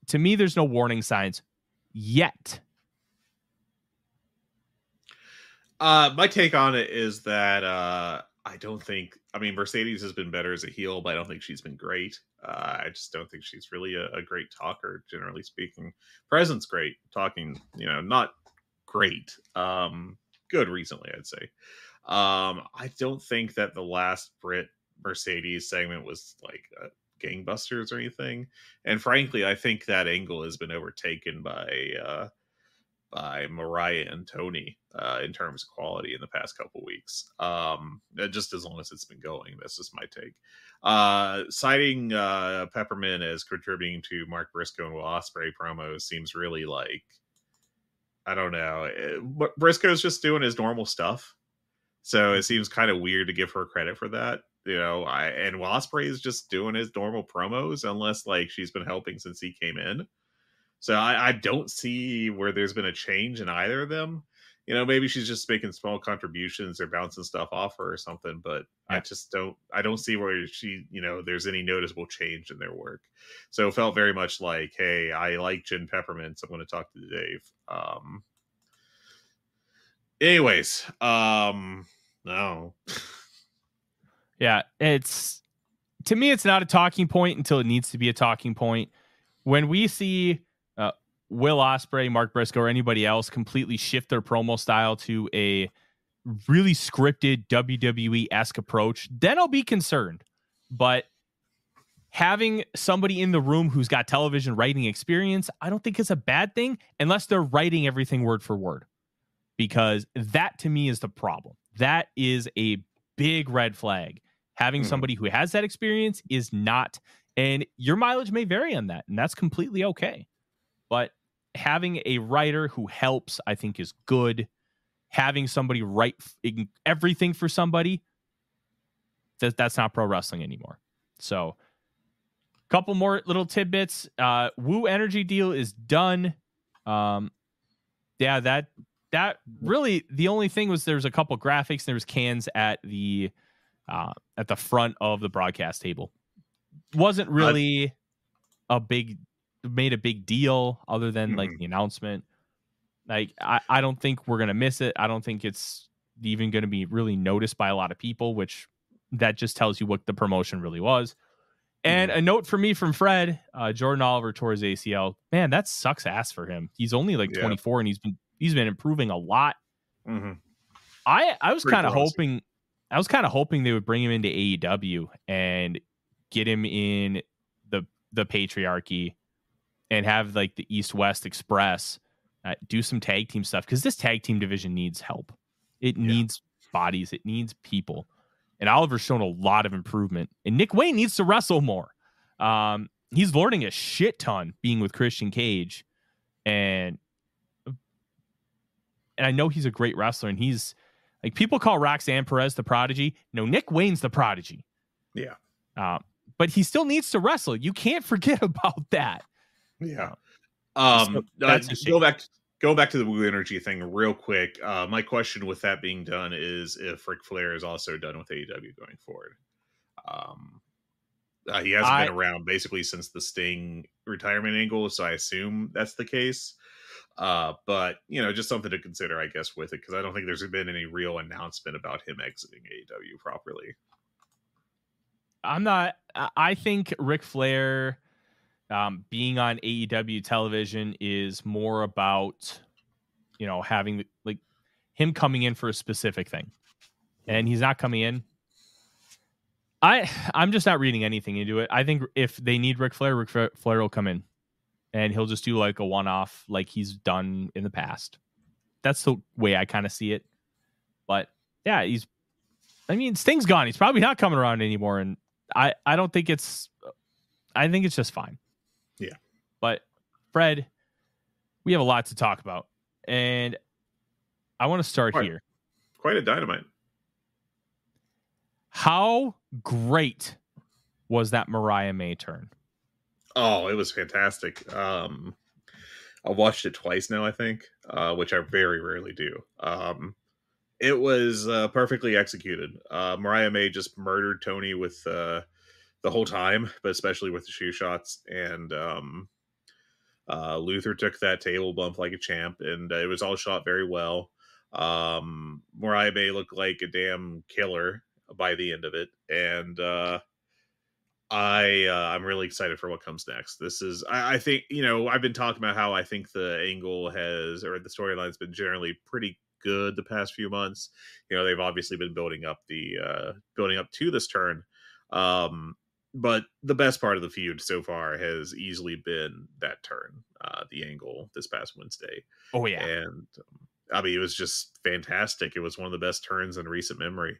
to me, there's no warning signs yet. My take on it is that I don't think, I mean, Mercedes has been better as a heel, but I don't think she's been great. I just don't think she's really a great talker, generally speaking. Presence great, talking, not great. Good recently, I'd say. I don't think that the last Brit Mercedes segment was like gangbusters or anything. And frankly, I think that angle has been overtaken by Mariah and Tony in terms of quality in the past couple weeks. Just as long as it's been going, that's just my take. Citing Peppermint as contributing to Mark Briscoe and Will Ospreay promos seems really like, I don't know. Briscoe's just doing his normal stuff, so it seems kind of weird to give her credit for that. And Will Ospreay is just doing his normal promos, unless like she's been helping since he came in. So I don't see where there's been a change in either of them. Maybe she's just making small contributions or bouncing stuff off her or something, but yeah. I don't see where there's any noticeable change in their work. So it felt very much like, hey, I like Jen Peppermint, so I'm going to talk to Dave. Anyways, no. Yeah, to me, it's not a talking point until it needs to be a talking point. When we see Will Ospreay, Mark Briscoe, or anybody else completely shift their promo style to a really scripted WWE-esque approach, then I'll be concerned. But having somebody in the room who's got television writing experience, I don't think it's a bad thing unless they're writing everything word for word, because that to me is the problem. That is a big red flag. Having somebody who has that experience is not, and your mileage may vary on that, and that's completely okay. But having a writer who helps, I think, is good. Having somebody write everything for somebody, that's not pro wrestling anymore. So, a couple more little tidbits. Woo Energy deal is done. That really the only thing was there's a couple graphics. There was cans at the front of the broadcast table. Wasn't really made a big deal other than like the announcement. Like I don't think we're gonna miss it. I don't think it's even gonna be really noticed by a lot of people, which that just tells you what the promotion really was. And a note for me from Fred, Jordan Oliver tore his ACL. Man, that sucks ass for him. He's only like 24 and he's been improving a lot. I was kind of hoping they would bring him into AEW and get him in the Patriarchy and have like the East-West Express do some tag team stuff, because this tag team division needs help. It needs bodies. It needs people. And Oliver's shown a lot of improvement. And Nick Wayne needs to wrestle more. He's learning a shit ton being with Christian Cage. And I know he's a great wrestler. And he's like, people call Roxanne Perez the prodigy. No, Nick Wayne's the prodigy. Yeah. But he still needs to wrestle. You can't forget about that. Yeah. Go back to the Woo Energy thing real quick. My question with that being done is if Ric Flair is also done with AEW going forward. He hasn't been around basically since the Sting retirement angle, so I assume that's the case. But just something to consider, I guess, with it, because I don't think there's been any real announcement about him exiting AEW properly. I think Ric Flair being on AEW television is more about, having like him coming in for a specific thing, and he's not coming in. I'm just not reading anything into it. I think if they need Ric Flair will come in and he'll just do like a one-off like he's done in the past. That's the way I kind of see it. But yeah, Sting's gone. He's probably not coming around anymore. And I don't think I think it's just fine. Yeah. But Fred, we have a lot to talk about. And I want to start here. Quite a Dynamite. How great was that Mariah May turn? Oh, it was fantastic. I've watched it twice now, I think, which I very rarely do. It was perfectly executed. Mariah May just murdered Tony with the whole time, but especially with the shoe shots. And Luther took that table bump like a champ, and it was all shot very well. Mariah May looked like a damn killer by the end of it, and I'm really excited for what comes next. This is, I think, I've been talking about how I think the angle the storyline's been generally pretty good the past few months. They've obviously been building up to this turn. But the best part of the feud so far has easily been that turn, the angle this past Wednesday. Oh yeah. And it was just fantastic. It was one of the best turns in recent memory.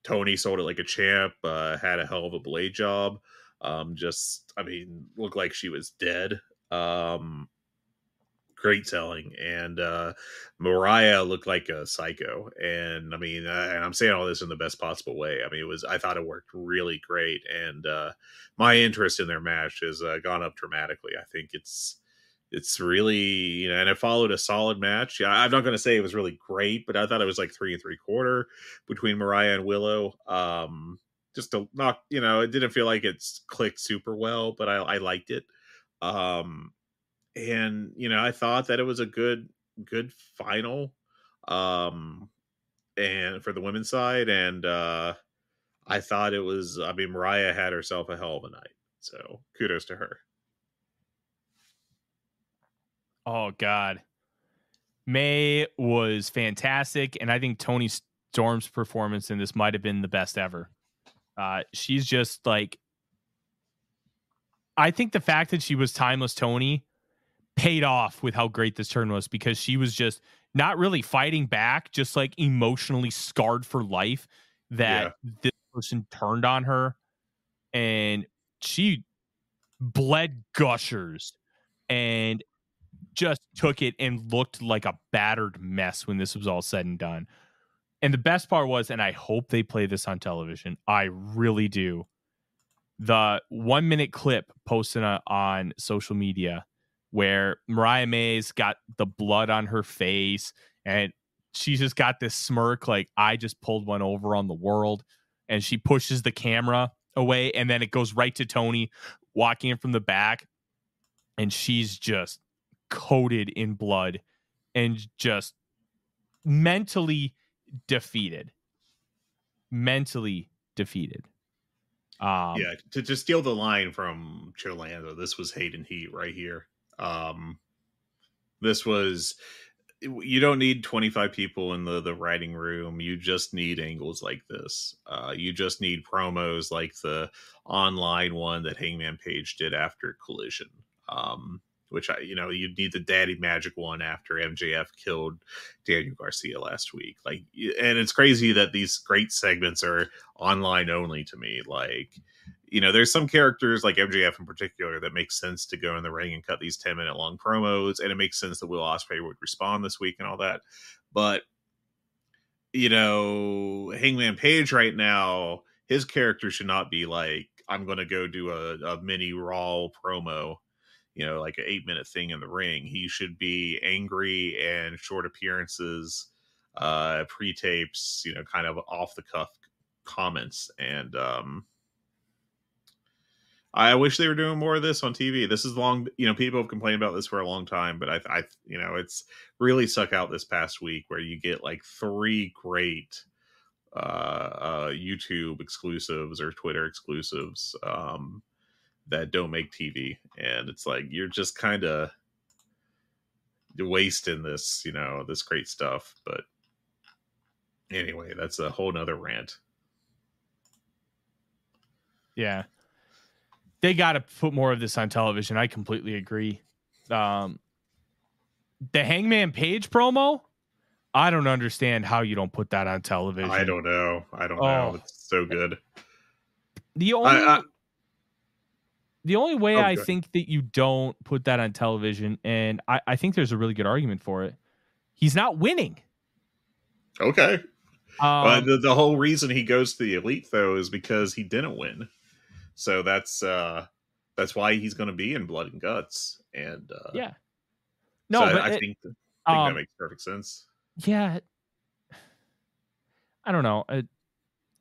Tony sold it like a champ, had a hell of a blade job. Looked like she was dead. Great selling. And Mariah looked like a psycho. And and I'm saying all this in the best possible way. I thought it worked really great. And my interest in their match has gone up dramatically. I think it's really, and it followed a solid match. Yeah, I'm not going to say it was really great, but I thought it was like 3 3/4 between Mariah and Willow. Just to knock, it didn't feel like it's clicked super well, but I liked it. And I thought that it was a good final, and for the women's side, and I thought it was. Mariah had herself a hell of a night, so kudos to her. Oh God, May was fantastic, and I think Toni Storm's performance in this might have been the best ever. She's just like, I think the fact that she was Timeless Toni paid off with how great this turn was, because she was just not really fighting back, just like emotionally scarred for life that this person turned on her, and she bled gushers and just took it and looked like a battered mess when this was all said and done. And the best part was, and I hope they play this on television, I really do, the 1 minute clip posted on social media where Mariah May's got the blood on her face and she's just got this smirk like, I just pulled one over on the world, and she pushes the camera away, and then it goes right to Toni walking in from the back, and she's just coated in blood and just mentally defeated. To steal the line from Cholando, this was hate and heat right here. This was, you don't need 25 people in the writing room. You just need angles like this. You just need promos like the online one that Hangman Page did after Collision. Which you'd need the Daddy Magic one after MJF killed Daniel Garcia last week. And it's crazy that these great segments are online only to me. There's some characters like MJF in particular that makes sense to go in the ring and cut these 10-minute long promos, and it makes sense that Will Ospreay would respond this week and all that. But Hangman Page right now, his character should not be like, I'm going to go do a mini Raw promo, like an 8-minute thing in the ring. He should be angry and short appearances, pre-tapes, kind of off the cuff comments. And I wish they were doing more of this on TV. This is long, people have complained about this for a long time, but I it's really stuck out this past week where you get like 3 great YouTube exclusives or Twitter exclusives that don't make TV, and it's like you're just kind of wasting this, this great stuff. But anyway, that's a whole nother rant. Yeah, they got to put more of this on television. I completely agree. the Hangman Page promo, I don't understand how you don't put that on television. I don't know. It's so good. The only way I think that you don't put that on television, and I think there's a really good argument for it, he's not winning. Okay. But the whole reason he goes to the Elite, though, is because he didn't win. So that's why he's going to be in Blood and Guts. And yeah. No, so but I think that makes perfect sense. Yeah. I don't know.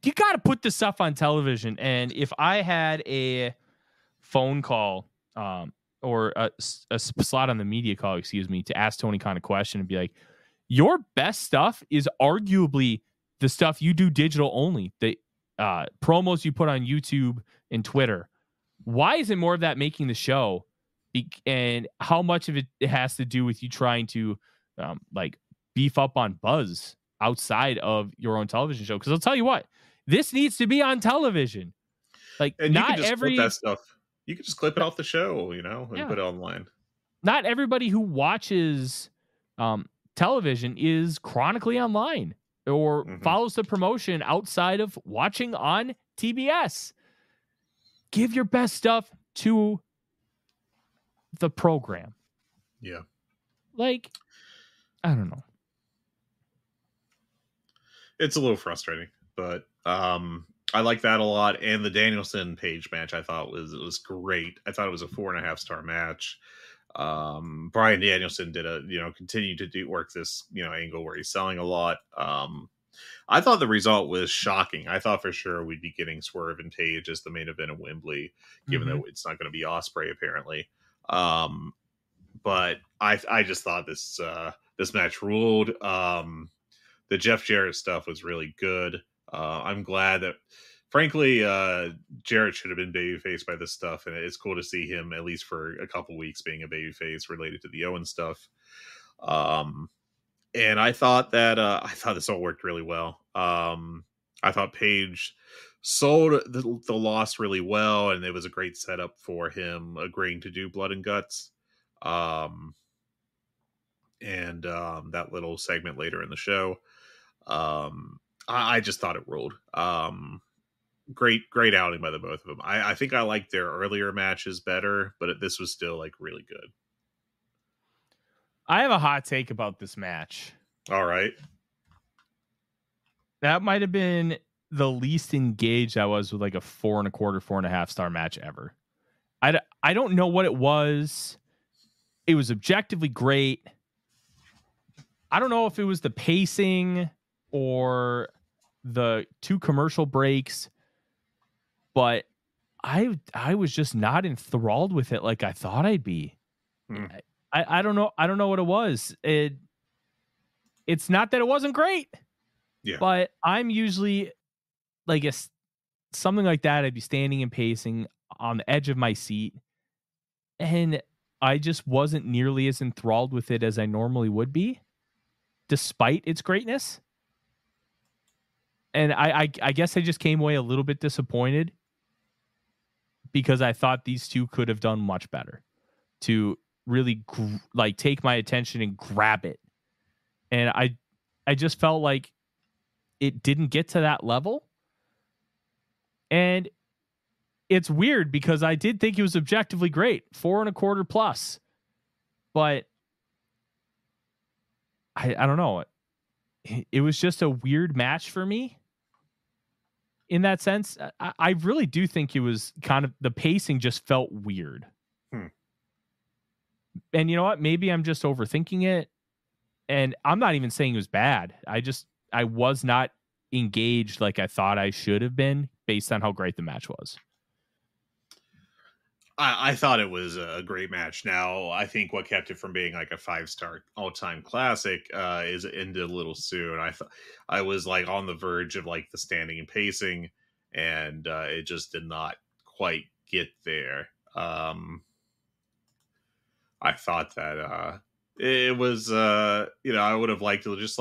You got to put this stuff on television. And if I had a phone call or a slot on the media call, to ask Tony Khan a question and be like, your best stuff is arguably the stuff you do digital only, the promos you put on YouTube and Twitter. Why isn't more of that making the show? And how much of it has to do with you trying to beef up on buzz outside of your own television show? Because I'll tell you what, this needs to be on television. And not you can just clip that stuff. You can just clip it off the show, and put it online. Not everybody who watches television is chronically online or follows the promotion outside of watching on TBS. Give your best stuff to the program. Yeah. I don't know. It's a little frustrating, but I like that a lot. And the Danielson Page match I thought was great. I thought it was a 4.5-star match. Bryan Danielson did continue to work this, angle where he's selling a lot. I thought the result was shocking. I thought for sure we'd be getting Swerve and Page as the main event of Wembley, given that it's not going to be Ospreay apparently. But I just thought this match ruled. The Jeff Jarrett stuff was really good. I'm glad that, frankly, Jarrett should have been babyface by this stuff, and it's cool to see him at least for a couple weeks being a babyface related to the Owen stuff. And I thought that this all worked really well. I thought Page sold the loss really well, and it was a great setup for him agreeing to do Blood and Guts. And that little segment later in the show. I just thought it ruled. Great outing by the both of them. I think I liked their earlier matches better, but this was still really good. I have a hot take about this match. All right. That might have been the least engaged I was with a 4.25, 4.5-star match ever. I don't know what it was. It was objectively great. I don't know if it was the pacing or the 2 commercial breaks, but I was just not enthralled with it like I thought I'd be. I don't know. I don't know what it was. It's not that it wasn't great. Yeah. But I'm usually something like that. I'd be standing and pacing on the edge of my seat, and I just wasn't nearly as enthralled with it as I normally would be, despite its greatness. And I guess I just came away a little bit disappointed because I thought these two could have done much better to really take my attention and grab it. And I just felt like it didn't get to that level. And it's weird because I did think it was objectively great, 4.25 plus, but I don't know. It was just a weird match for me in that sense. I really do think it was kind of, the pacing just felt weird. And you know what? Maybe I'm just overthinking it. And I'm not even saying it was bad. I was not engaged like I thought I should have been based on how great the match was. I thought it was a great match. Now, I think what kept it from being a 5-star all-time classic is it ended a little soon. I was on the verge of the standing and pacing, and it just did not quite get there. I thought that it was, I would have liked it just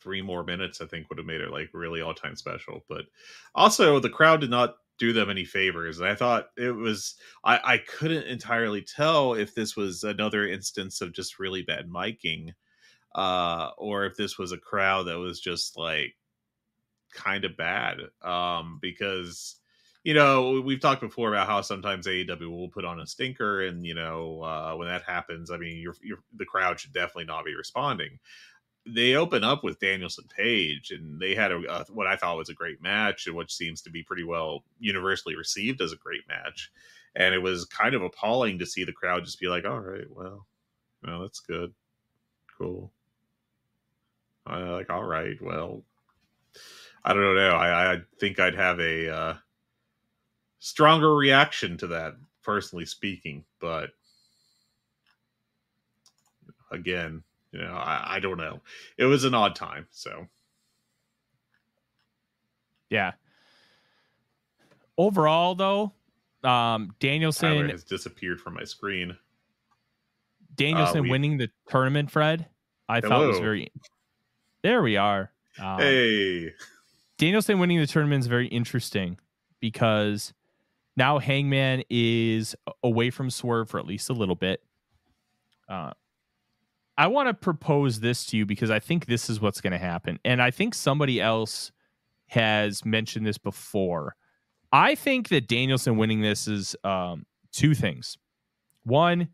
3 more minutes. I think would have made it really all-time special. But also, the crowd did not do them any favors. And I thought it was, I couldn't entirely tell if this was another instance of just really bad miking, or if this was a crowd that was just like kind of bad. Because, you know, we've talked before about how sometimes AEW will put on a stinker, and, you know, when that happens, I mean, the crowd should definitely not be responding. They open up with Danielson Page, and they had what I thought was a great match, and which seems to be pretty well universally received as a great match. And it was kind of appalling to see the crowd just be like, all right, well, that's good. Cool. Like, all right, well, I don't know. I think I'd have a stronger reaction to that, personally speaking. But again, you know, I don't know. It was an odd time, so. Yeah. Overall, though, Danielson Tyler has disappeared from my screen. Danielson winning the tournament, Fred, I thought was very. There we are. Hey. Danielson winning the tournament is very interesting because now Hangman is away from Swerve for at least a little bit. I want to propose this to you because I think this is what's going to happen. And I think somebody else has mentioned this before. I think that Danielson winning this is two things. One,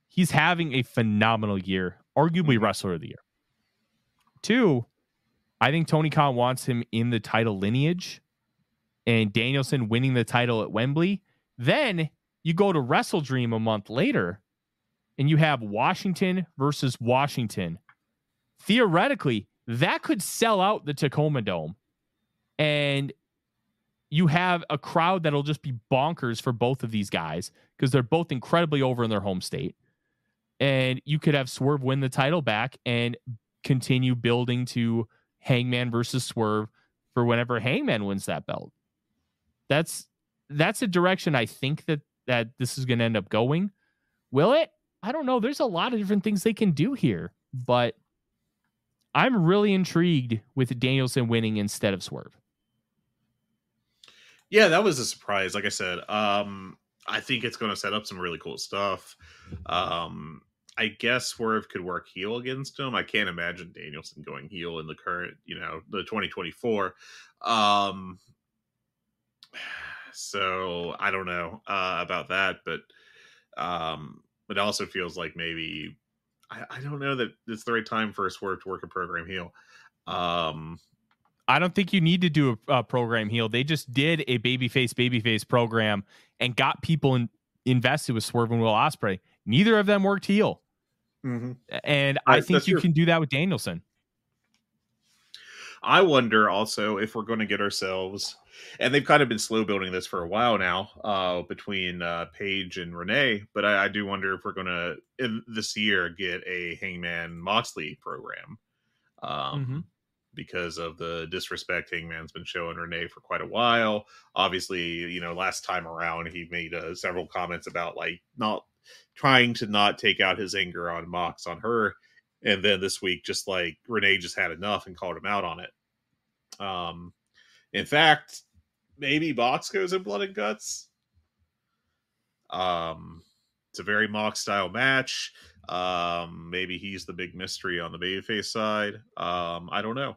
he's having a phenomenal year, arguably wrestler of the year. Two, I think Tony Khan wants him in the title lineage, and Danielson winning the title at Wembley. Then you go to Wrestle Dream a month later, and you have Washington versus Washington. Theoretically, that could sell out the Tacoma Dome, and you have a crowd that'll just be bonkers for both of these guys because they're both incredibly over in their home state. And you could have Swerve win the title back and continue building to Hangman versus Swerve for whenever Hangman wins that belt. That's a direction I think that this is going to end up going. Will it? I don't know. There's a lot of different things they can do here, but I'm really intrigued with Danielson winning instead of Swerve. Yeah, that was a surprise. Like I said, I think it's going to set up some really cool stuff. I guess Swerve could work heel against him. I can't imagine Danielson going heel in the current, the 2024. So I don't know about that, but it also feels like maybe I don't know that it's the right time for Swerve to work a program heel. I don't think you need to do a program heel. They just did a babyface program and got people invested with Swerve and Will Ospreay. Neither of them worked heel. Mm-hmm. And I think you can do that with Danielson. I wonder also if we're going to get ourselves, and they've kind of been slow building this for a while now, between Paige and Renee, but I do wonder if we're going to, this year, get a Hangman Moxley program. Because of the disrespect Hangman's been showing Renee for quite a while. Obviously, last time around, he made several comments about not trying to not take out his anger on Mox on her. And then this week, just Renee just had enough and called him out on it. In fact, maybe Mox goes in Blood and Guts. It's a very Mox style match. Maybe he's the big mystery on the babyface side. I don't know.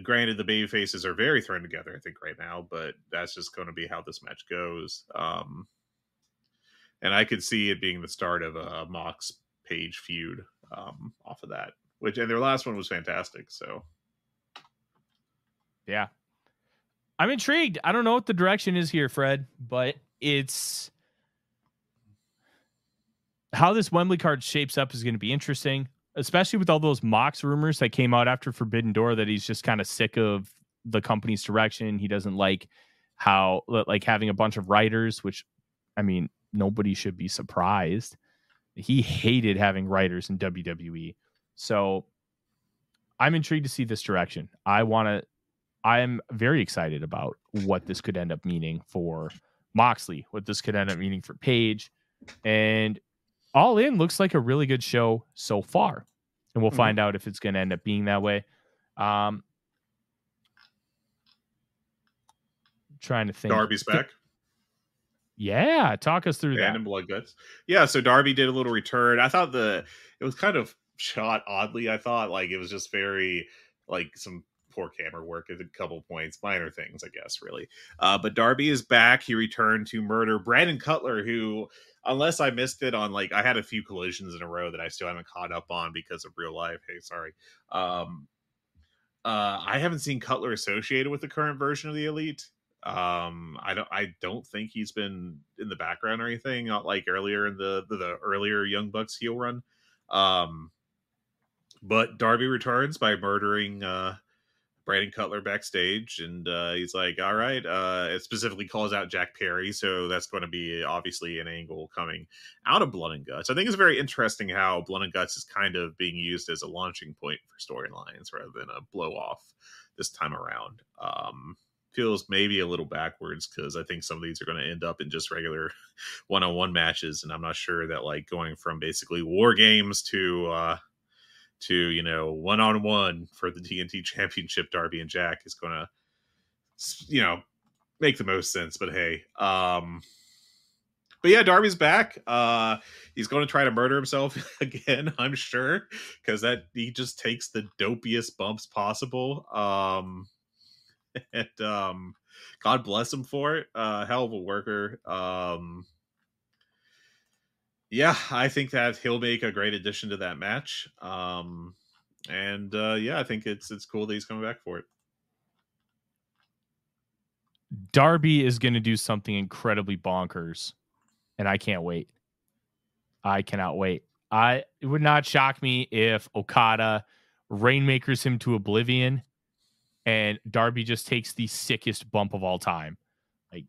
Granted, the babyfaces are very thrown together, I think, right now, but that's just going to be how this match goes. And I could see it being the start of a Mox Page feud off of that. And their last one was fantastic. So, yeah, I'm intrigued. I don't know what the direction is here, Fred, but it's how this Wembley card shapes up is going to be interesting, especially with all those Mox rumors that came out after Forbidden Door that he's just kind of sick of the company's direction. He doesn't like how having a bunch of writers, which, I mean, nobody should be surprised. He hated having writers in WWE. So I'm intrigued to see this direction. I'm very excited about what this could end up meaning for Moxley, what this could end up meaning for Paige, and All In looks like a really good show so far, and we'll find out if it's going to end up being that way. trying to think. Darby's back. Yeah, talk us through that. And Blood Guts. Yeah, so Darby did a little return. I thought it was kind of shot oddly. I thought like it was just very like some poor camera work at a couple points, minor things, I guess, really. But Darby is back. He returned to murder Brandon Cutler, who, unless I missed it on like I had a few collisions in a row that I still haven't caught up on because of real life. Hey, sorry. I haven't seen Cutler associated with the current version of the Elite. I don't think he's been in the background or anything, not like earlier in the earlier Young Bucks heel run. But Darby returns by murdering Brandon Cutler backstage, and he's like, all right, it specifically calls out Jack Perry, so that's going to be obviously an angle coming out of Blood and Guts. I think it's very interesting how Blood and Guts is kind of being used as a launching point for storylines rather than a blow off this time around. Feels maybe a little backwards because I think some of these are going to end up in just regular one-on-one matches, and I'm not sure that like going from basically war games to one-on-one for the TNT Championship, Darby and Jack is going to make the most sense. But hey, but yeah, Darby's back. He's going to try to murder himself again, I'm sure, because that he just takes the dopiest bumps possible. And God bless him for it. Hell of a worker. Yeah, I think that he'll make a great addition to that match. I think it's cool that he's coming back for it. Darby is going to do something incredibly bonkers, and I can't wait. I cannot wait. It would not shock me if Okada rainmakers him to oblivion and Darby just takes the sickest bump of all time. Like,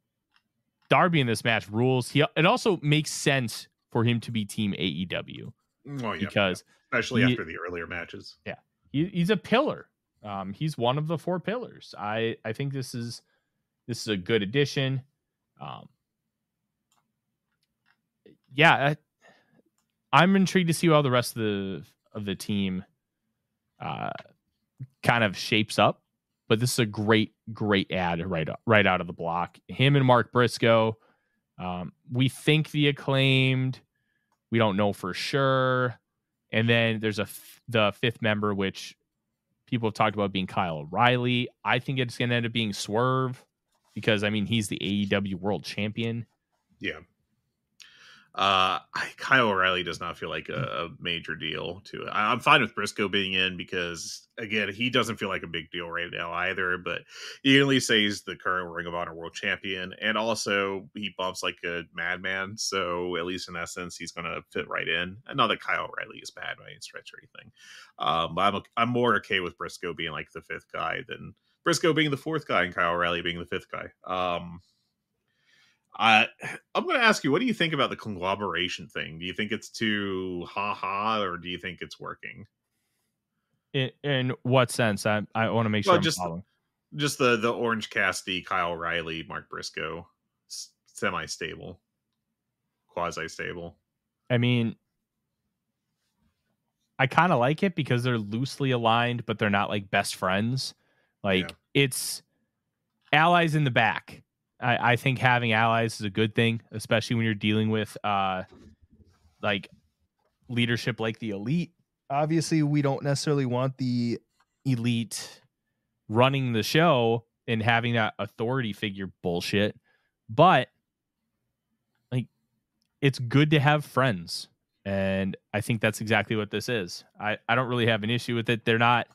Darby in this match rules. It also makes sense for him to be Team AEW. Oh, yeah, because especially after the earlier matches. Yeah, he's a pillar. He's one of the 4 pillars. I think this is a good addition. I'm intrigued to see how the rest of the team kind of shapes up. But this is a great ad right out of the block. Him and Mark Briscoe. We think the Acclaimed. We don't know for sure. And then there's the 5th member, which people have talked about being Kyle O'Reilly. I think it's going to end up being Swerve because, I mean, he's the AEW World Champion. Yeah. Kyle O'Reilly does not feel like a major deal to it. I'm fine with Briscoe being in because, again, he doesn't feel like a big deal right now either, but you can at least say he's the current Ring of Honor World Champion, and also he bumps like a madman, so at least in that sense, he's going to fit right in. And not that Kyle O'Reilly is bad by any stretch or anything, but I'm more okay with Briscoe being like the 5th guy than Briscoe being the 4th guy and Kyle O'Reilly being the 5th guy. I'm going to ask you, what do you think about the conglomeration thing? Do you think it's too ha-ha, or do you think it's working? In what sense? I want to make sure I'm following. Just the Orange Cassidy, Kyle O'Reilly, Mark Briscoe, semi-stable, quasi-stable. I mean, I kind of like it because they're loosely aligned, but they're not like best friends. It's allies in the back. I think having allies is a good thing, especially when you're dealing with like leadership like the Elite. Obviously, we don't necessarily want the Elite running the show and having that authority figure bullshit, but like it's good to have friends, and I think that's exactly what this is. I don't really have an issue with it. They're not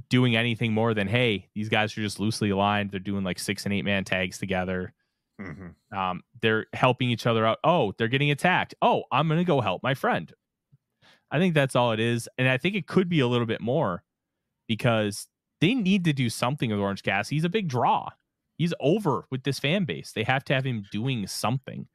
doing anything more than, hey, these guys are just loosely aligned. They're doing like 6 and 8 man tags together. Mm-hmm. They're helping each other out. Oh, they're getting attacked. Oh, I'm going to go help my friend. I think that's all it is. And I think it could be a little bit more because they need to do something with Orange Cassidy. He's a big draw. He's over with this fan base. They have to have him doing something.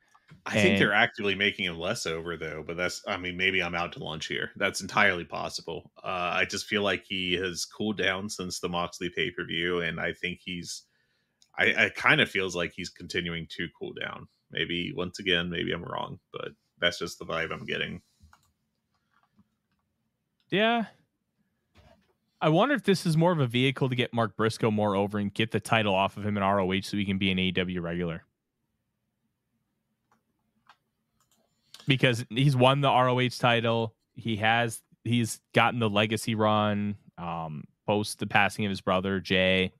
I think they're actively making him less over, though. But maybe I'm out to lunch here. That's entirely possible. I just feel like he has cooled down since the Moxley pay-per-view. And I think I kind of feels like he's continuing to cool down. Maybe, once again, maybe I'm wrong. But that's just the vibe I'm getting. Yeah. I wonder if this is more of a vehicle to get Mark Briscoe more over and get the title off of him in ROH so he can be an AEW regular. Because he's won the ROH title. He's gotten the legacy run post the passing of his brother, Jay.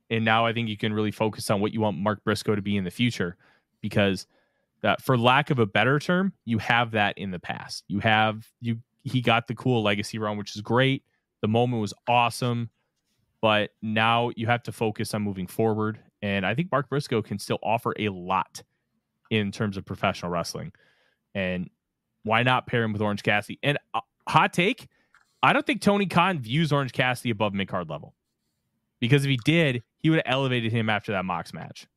And now I think you can really focus on what you want Mark Briscoe to be in the future, because for lack of a better term, you have that in the past. He got the cool legacy run, which is great. The moment was awesome, but now you have to focus on moving forward. And I think Mark Briscoe can still offer a lot in terms of professional wrestling. And why not pair him with Orange Cassidy? And hot take, I don't think Tony Khan views Orange Cassidy above mid-card level. Because if he did, he would have elevated him after that Mox match.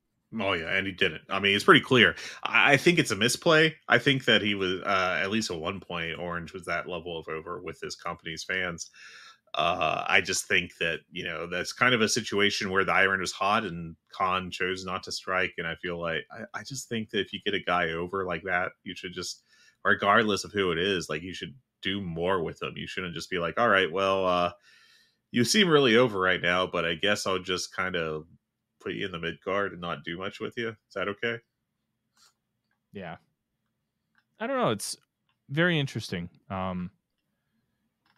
Oh, yeah, and he didn't. I mean, it's pretty clear. I think it's a misplay. I think that he was, at least at one point, Orange was that level of over with his company's fans. I just think that, that's kind of a situation where the iron was hot and Khan chose not to strike. And I feel like, I just think that if you get a guy over like that, you should just, regardless of who it is, like, you should do more with them. You shouldn't just be like, all right, well, you seem really over right now, but I guess I'll just kind of put you in the mid card and not do much with you. Is that okay? Yeah. I don't know. It's very interesting.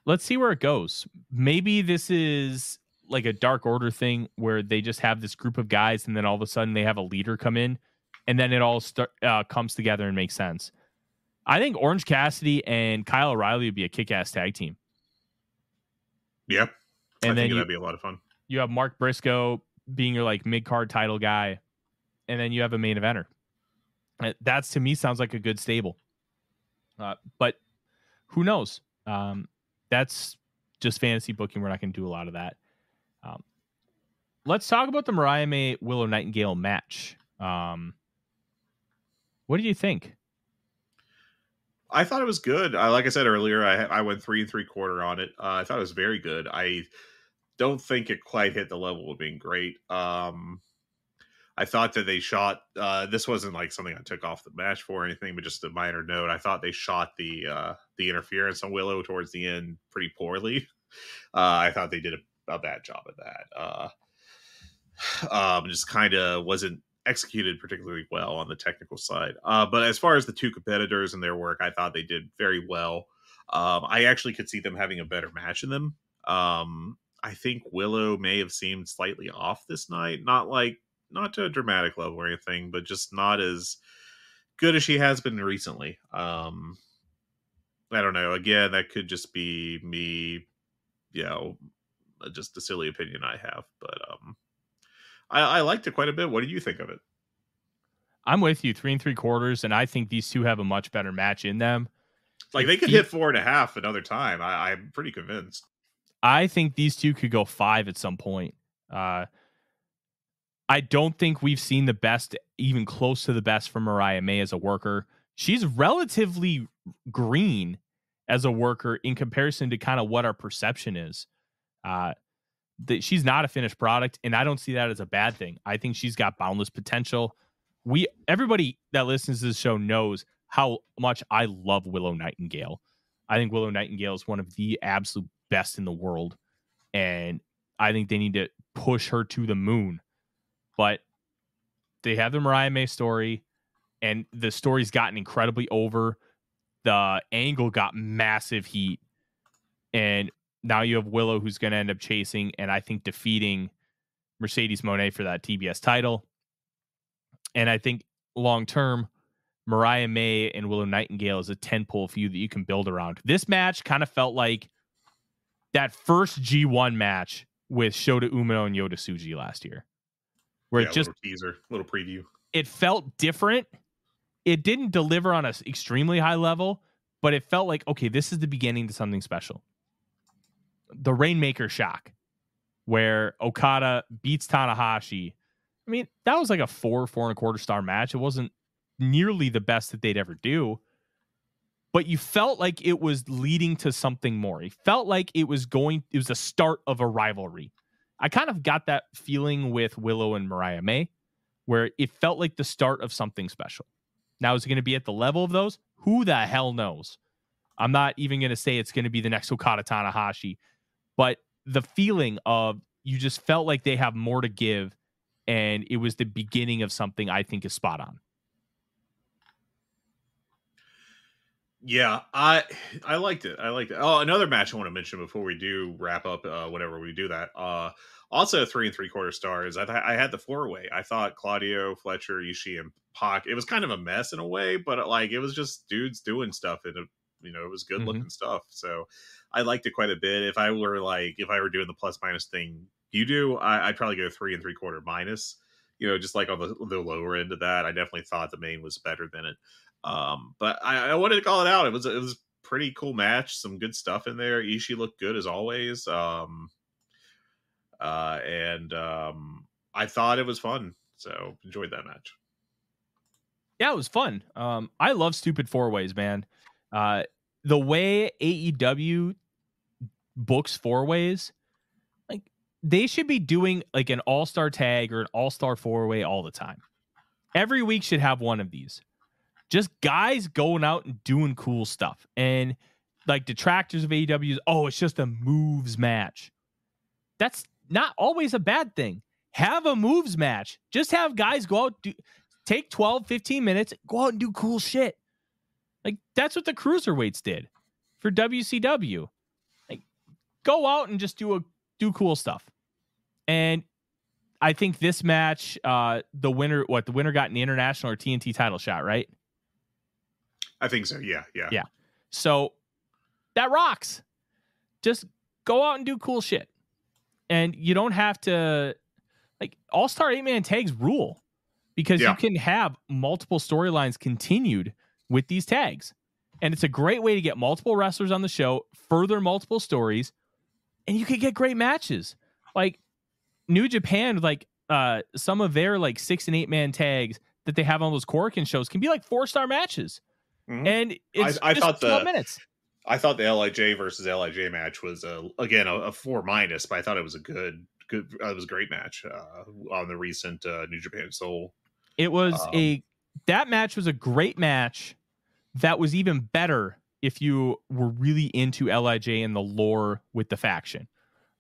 Let's see where it goes. Maybe this is like a Dark Order thing where they just have this group of guys and then all of a sudden they have a leader come in and then it all comes together and makes sense. I think Orange Cassidy and Kyle O'Reilly would be a kick-ass tag team. Yep. And I think that'd be a lot of fun. You have Mark Briscoe being your like mid-card title guy, and then you have a main eventer. That's, to me, sounds like a good stable. But who knows? That's just fantasy booking. We're not going to do a lot of that. Let's talk about the Mariah May Willow Nightingale match. What do you think? I thought it was good. Like I said earlier, I went 3 3/4 on it. I thought it was very good. I don't think it quite hit the level of being great. I thought that they shot, this wasn't like something I took off the match for or anything, but just a minor note. I thought they shot the interference on Willow towards the end pretty poorly. I thought they did a bad job of that. Just kind of wasn't executed particularly well on the technical side. But as far as the two competitors and their work, I thought they did very well. I actually could see them having a better match in them. I think Willow may have seemed slightly off this night. Not to a dramatic level or anything, but just not as good as she has been recently. I don't know. Again, that could just be me, just a silly opinion I have. But I liked it quite a bit. What do you think of it? I'm with you, 3 3/4, and I think these two have a much better match in them. Like, they could hit 4.5 another time. I'm pretty convinced. I think these two could go 5 at some point. I don't think we've seen the best, even close to the best, from Mariah May as a worker. She's relatively green as a worker in comparison to kind of what our perception is. She's not a finished product, and I don't see that as a bad thing. I think she's got boundless potential. Everybody that listens to this show knows how much I love Willow Nightingale. I think Willow Nightingale is one of the absolute best in the world, and I think they need to push her to the moon. But they have the Mariah May story, and the story's gotten incredibly over. The angle got massive heat, and now you have Willow, who's going to end up chasing and I think defeating Mercedes Moné for that TBS title. And I think long-term, Mariah May and Willow Nightingale is a 10-pole feud that you can build around. This match kind of felt like that first G1 match with Shota Umino and Yota Tsuji last year. Where it just, little teaser, little preview. It felt different. It didn't deliver on an extremely high level, but it felt like, okay, this is the beginning to something special. The Rainmaker shock, where Okada beats Tanahashi. I mean, that was like a 4 4.25 star match. It wasn't nearly the best that they'd ever do, but you felt like it was leading to something more. It felt like it was the start of a rivalry. I kind of got that feeling with Willow and Mariah May, where it felt like the start of something special. Now, is it going to be at the level of those? Who the hell knows? I'm not even going to say it's going to be the next Okada Tanahashi. but the feeling of you just felt like they have more to give, and it was the beginning of something I think is spot on. Yeah, I liked it. I liked it. Oh, another match I want to mention before we do wrap up, whenever we do that. Also 3 3/4 stars. I had the 4-way. I thought Claudio, Fletcher, Ishii, and Pac. It was kind of a mess in a way, but like it was just dudes doing stuff, and it was good looking stuff. So I liked it quite a bit. If I were doing the plus minus thing you do, I'd probably go 3 3/4 minus. Just like on the lower end of that. I definitely thought the main was better than it. But I wanted to call it out. It was a pretty cool match. Some good stuff in there. Ishii looked good as always. And I thought it was fun. So enjoyed that match. Yeah, it was fun. I love stupid 4-ways, man. The way AEW books 4-ways, like they should be doing like an all-star tag or an all-star 4-way all the time. Every week should have one of these. Just guys going out and doing cool stuff. And like detractors of AEW, it's just a moves match. That's not always a bad thing. Have a moves match. Just have guys go out, take 12, 15 minutes, go out and do cool shit. Like that's what the cruiserweights did for WCW. Like go out and just do cool stuff. And I think this match, the winner got an international or TNT title shot, right? I think so. Yeah. So that rocks. Just go out and do cool shit. And you don't have to like all-star 8-man tags rule because you can have multiple storylines continued with these tags. And it's a great way to get multiple wrestlers on the show, further multiple stories, and you can get great matches. Like New Japan, like some of their like 6 and 8-man tags that they have on those Korakuen shows can be like 4-star matches. Mm-hmm. And it's I thought 12 minutes. I thought the LIJ versus LIJ match was again a 4-, but I thought it was a good. It was a great match on the recent New Japan Soul. It was that match was a great match. That was even better if you were really into LIJ and the lore with the faction.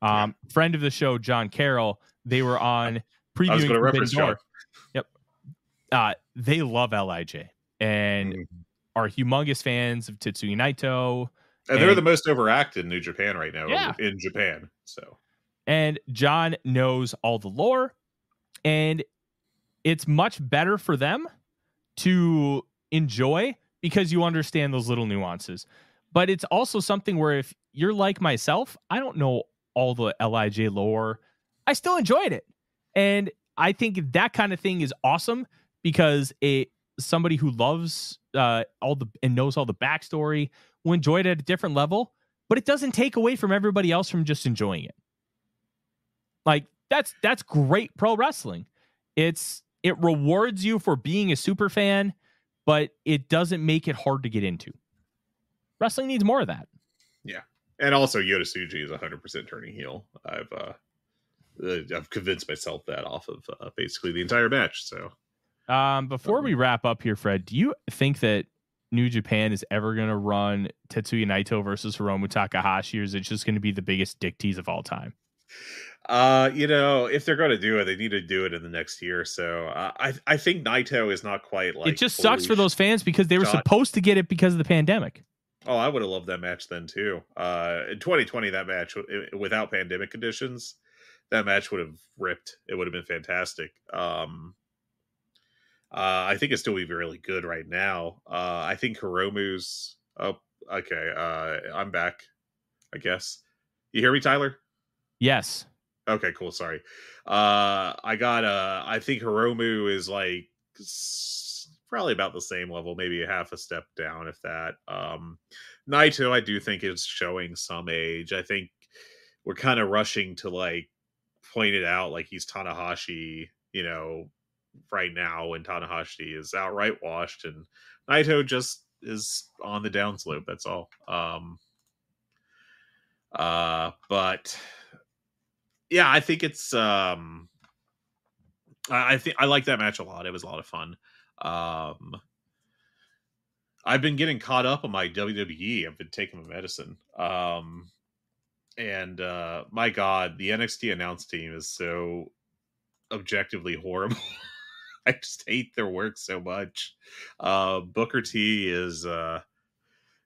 Friend of the show, John Carroll, they were on previewing Forbidden Door. Yep. They love LIJ and are humongous fans of Tetsuya Naito. And they're the most overacted in New Japan right now in Japan. So, and John knows all the lore, and it's much better for them to enjoy because you understand those little nuances. But it's also something where if you're like myself, I don't know all the LIJ lore. I still enjoyed it. And I think that kind of thing is awesome because somebody who loves and knows all the backstory will enjoy it at a different level, but it doesn't take away from everybody else from just enjoying it. Like that's great pro wrestling. It rewards you for being a super fan, but it doesn't make it hard to get into. Wrestling needs more of that. Yeah. And also Yota Tsuji is 100% turning heel. I've convinced myself that off of basically the entire match. So before we wrap up here, Fred, do you think that New Japan is ever going to run Tetsuya Naito versus Hiromu Takahashi, or is it just going to be the biggest dick tease of all time? If they're going to do it, they need to do it in the next year. So I think Naito is not quite like it. Just sucks for those fans because they were supposed to get it because of the pandemic. Oh, I would have loved that match then too. In 2020, that match without pandemic conditions, that match would have ripped. It would have been fantastic. I think it's still be really good right now. I think Hiromu's okay. I'm back, I guess. You hear me, Tyler? Yes. Okay, cool. Sorry. I think Hiromu is like probably about the same level, maybe a half a step down, if that. Naito, I do think is showing some age. I think we're kind of rushing to like point it out like he's Tanahashi, right now when Tanahashi is outright washed and Naito just is on the downslope. That's all. But yeah, I think it's I think I like that match a lot. It was a lot of fun. I've been getting caught up on my WWE. I've been taking my medicine. And my God, the NXT announce team is so objectively horrible. I just hate their work so much. Booker T is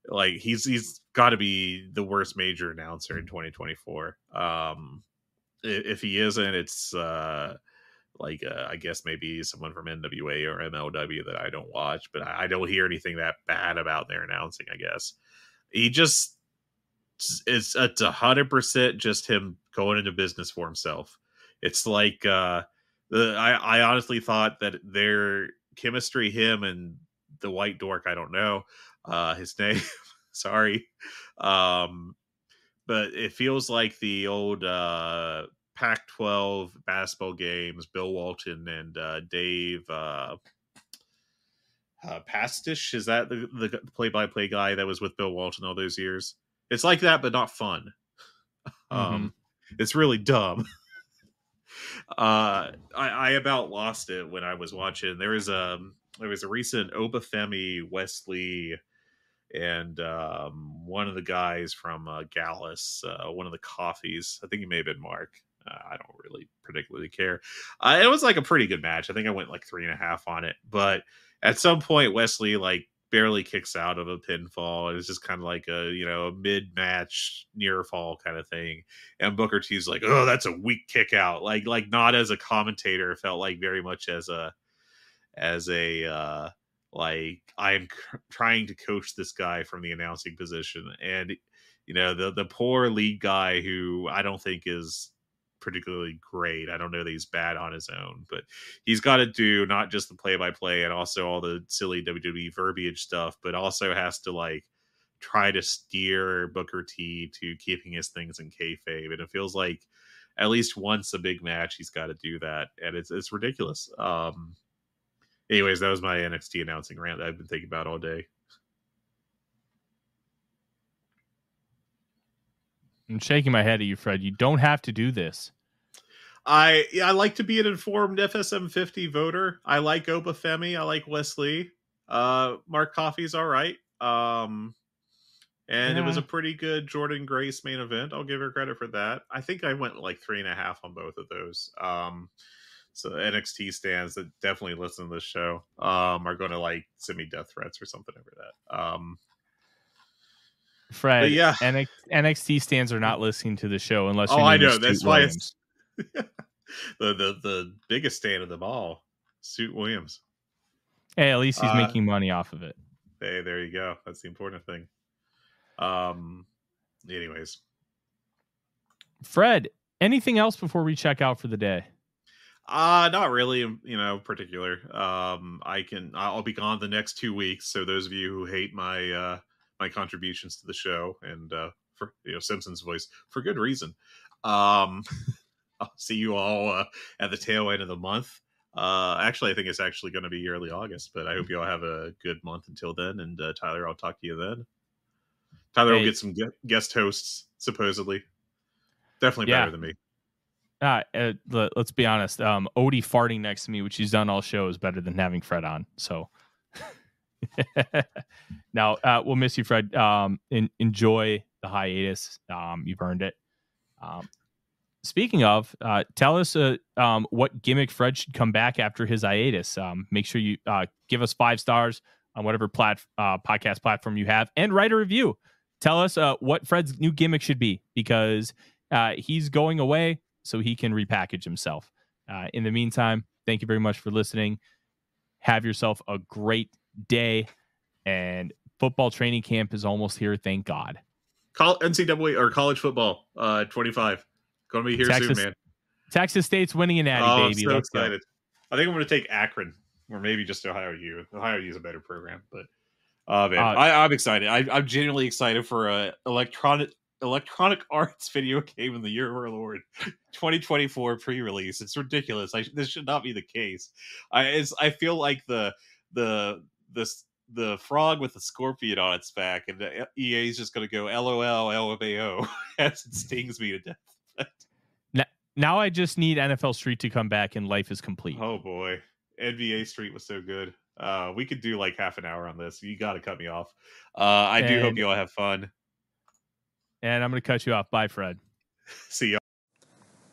like he's got to be the worst major announcer in 2024. If he isn't, it's I guess maybe someone from NWA or MLW that I don't watch, but I don't hear anything that bad about their announcing. I guess he just it's 100% just him going into business for himself. It's like I honestly thought that their chemistry, him and the white dork, I don't know his name, sorry, but it feels like the old Pac-12 basketball games, Bill Walton and Dave Pastish. Is that the play-by-play guy that was with Bill Walton all those years? It's like that, but not fun. It's really dumb. I about lost it when I was watching. There was a recent Obafemi, Wesley, and one of the guys from Gallus, one of the coffees. I think he may have been Mark. I don't really particularly care. It was like a pretty good match. I think I went like 3.5 on it. But at some point, Wesley like barely kicks out of a pinfall. It's just kind of like a mid-match near fall kind of thing. And Booker T's like, oh, that's a weak kick out. Like not as a commentator, felt like very much as a like I'm trying to coach this guy from the announcing position. And the poor lead guy who I don't think is particularly great. I don't know that he's bad on his own, but he's got to do not just the play-by-play and also all the silly WWE verbiage stuff, but also has to like try to steer Booker T to keeping his things in kayfabe. And it feels like at least once a big match, he's got to do that. And it's ridiculous. Anyways, that was my NXT announcing rant that I've been thinking about all day. I'm shaking my head at you, Fred. You don't have to do this. I like to be an informed FSM 50 voter. I like Obafemi. I like Wesley. Mark Coffey's all right. It was a pretty good Jordan Grace main event. I'll give her credit for that. I think I went like 3.5 on both of those. So NXT stands that definitely listen to this show are going to like send me death threats or something over that. Fred, yeah, NXT stands are not listening to the show unless. I know that's why it's the biggest stand of them all, Suit Williams. Hey, at least he's making money off of it. Hey, there you go. That's the important thing. Anyways, Fred, anything else before we check out for the day? Not really, particular. I'll be gone the next 2 weeks. So those of you who hate my contributions to the show and for Simpson's voice for good reason, I'll see you all at the tail end of the month. Actually, I think it's actually going to be early August, but I hope you all have a good month until then. And Tyler, I'll talk to you then. Tyler will get some guest hosts, supposedly. Definitely better than me. Let's be honest. Odie farting next to me, which he's done all show, is better than having Fred on. So now we'll miss you, Fred. Enjoy the hiatus. You've earned it. Speaking of, tell us what gimmick Fred should come back after his hiatus. Make sure you give us 5 stars on whatever podcast platform you have, and write a review. Tell us what Fred's new gimmick should be, because he's going away so he can repackage himself. In the meantime, thank you very much for listening. Have yourself a great day, and football training camp is almost here. Thank God. NCAA or college football 25. Going to be here soon, man. Texas State's winning an Natty, baby. I'm so excited. I think I'm going to take Akron, or maybe just Ohio U. Ohio U is a better program, but man, I'm excited. I'm genuinely excited for a electronic arts video game in the year of our Lord 2024 pre-release. It's ridiculous. This should not be the case. I feel like the frog with the scorpion on its back, and the EA is just going to go LOL LMAO as it stings me to death. Now I just need NFL Street to come back and life is complete. Oh boy, NBA Street was so good. We could do like half an hour on this. You got to cut me off. I do hope you all have fun. And I'm going to cut you off. Bye, Fred. See ya.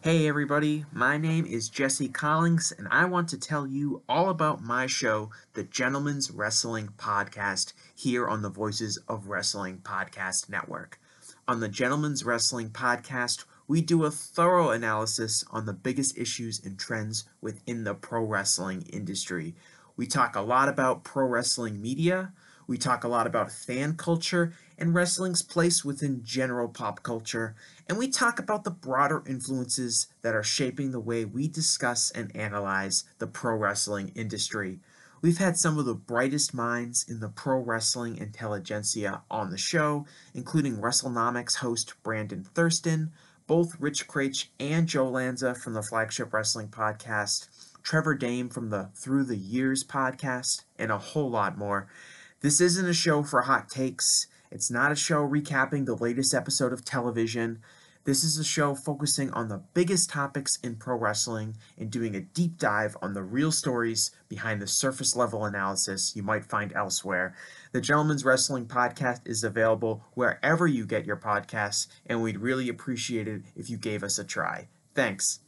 Hey everybody, my name is Jesse Collins, and I want to tell you all about my show, the Gentleman's Wrestling Podcast, here on the Voices of Wrestling Podcast Network. On the Gentleman's Wrestling Podcast, we do a thorough analysis on the biggest issues and trends within the pro wrestling industry. We talk a lot about pro wrestling media, we talk a lot about fan culture and wrestling's place within general pop culture, and we talk about the broader influences that are shaping the way we discuss and analyze the pro wrestling industry. We've had some of the brightest minds in the pro wrestling intelligentsia on the show, including WrestleNomics host Brandon Thurston, both Rich Craich and Joe Lanza from the Flagship Wrestling Podcast, Trevor Dame from the Through the Years podcast, and a whole lot more. This isn't a show for hot takes. It's not a show recapping the latest episode of television. This is a show focusing on the biggest topics in pro wrestling and doing a deep dive on the real stories behind the surface level analysis you might find elsewhere. The Gentleman's Wrestling Podcast is available wherever you get your podcasts, and we'd really appreciate it if you gave us a try. Thanks.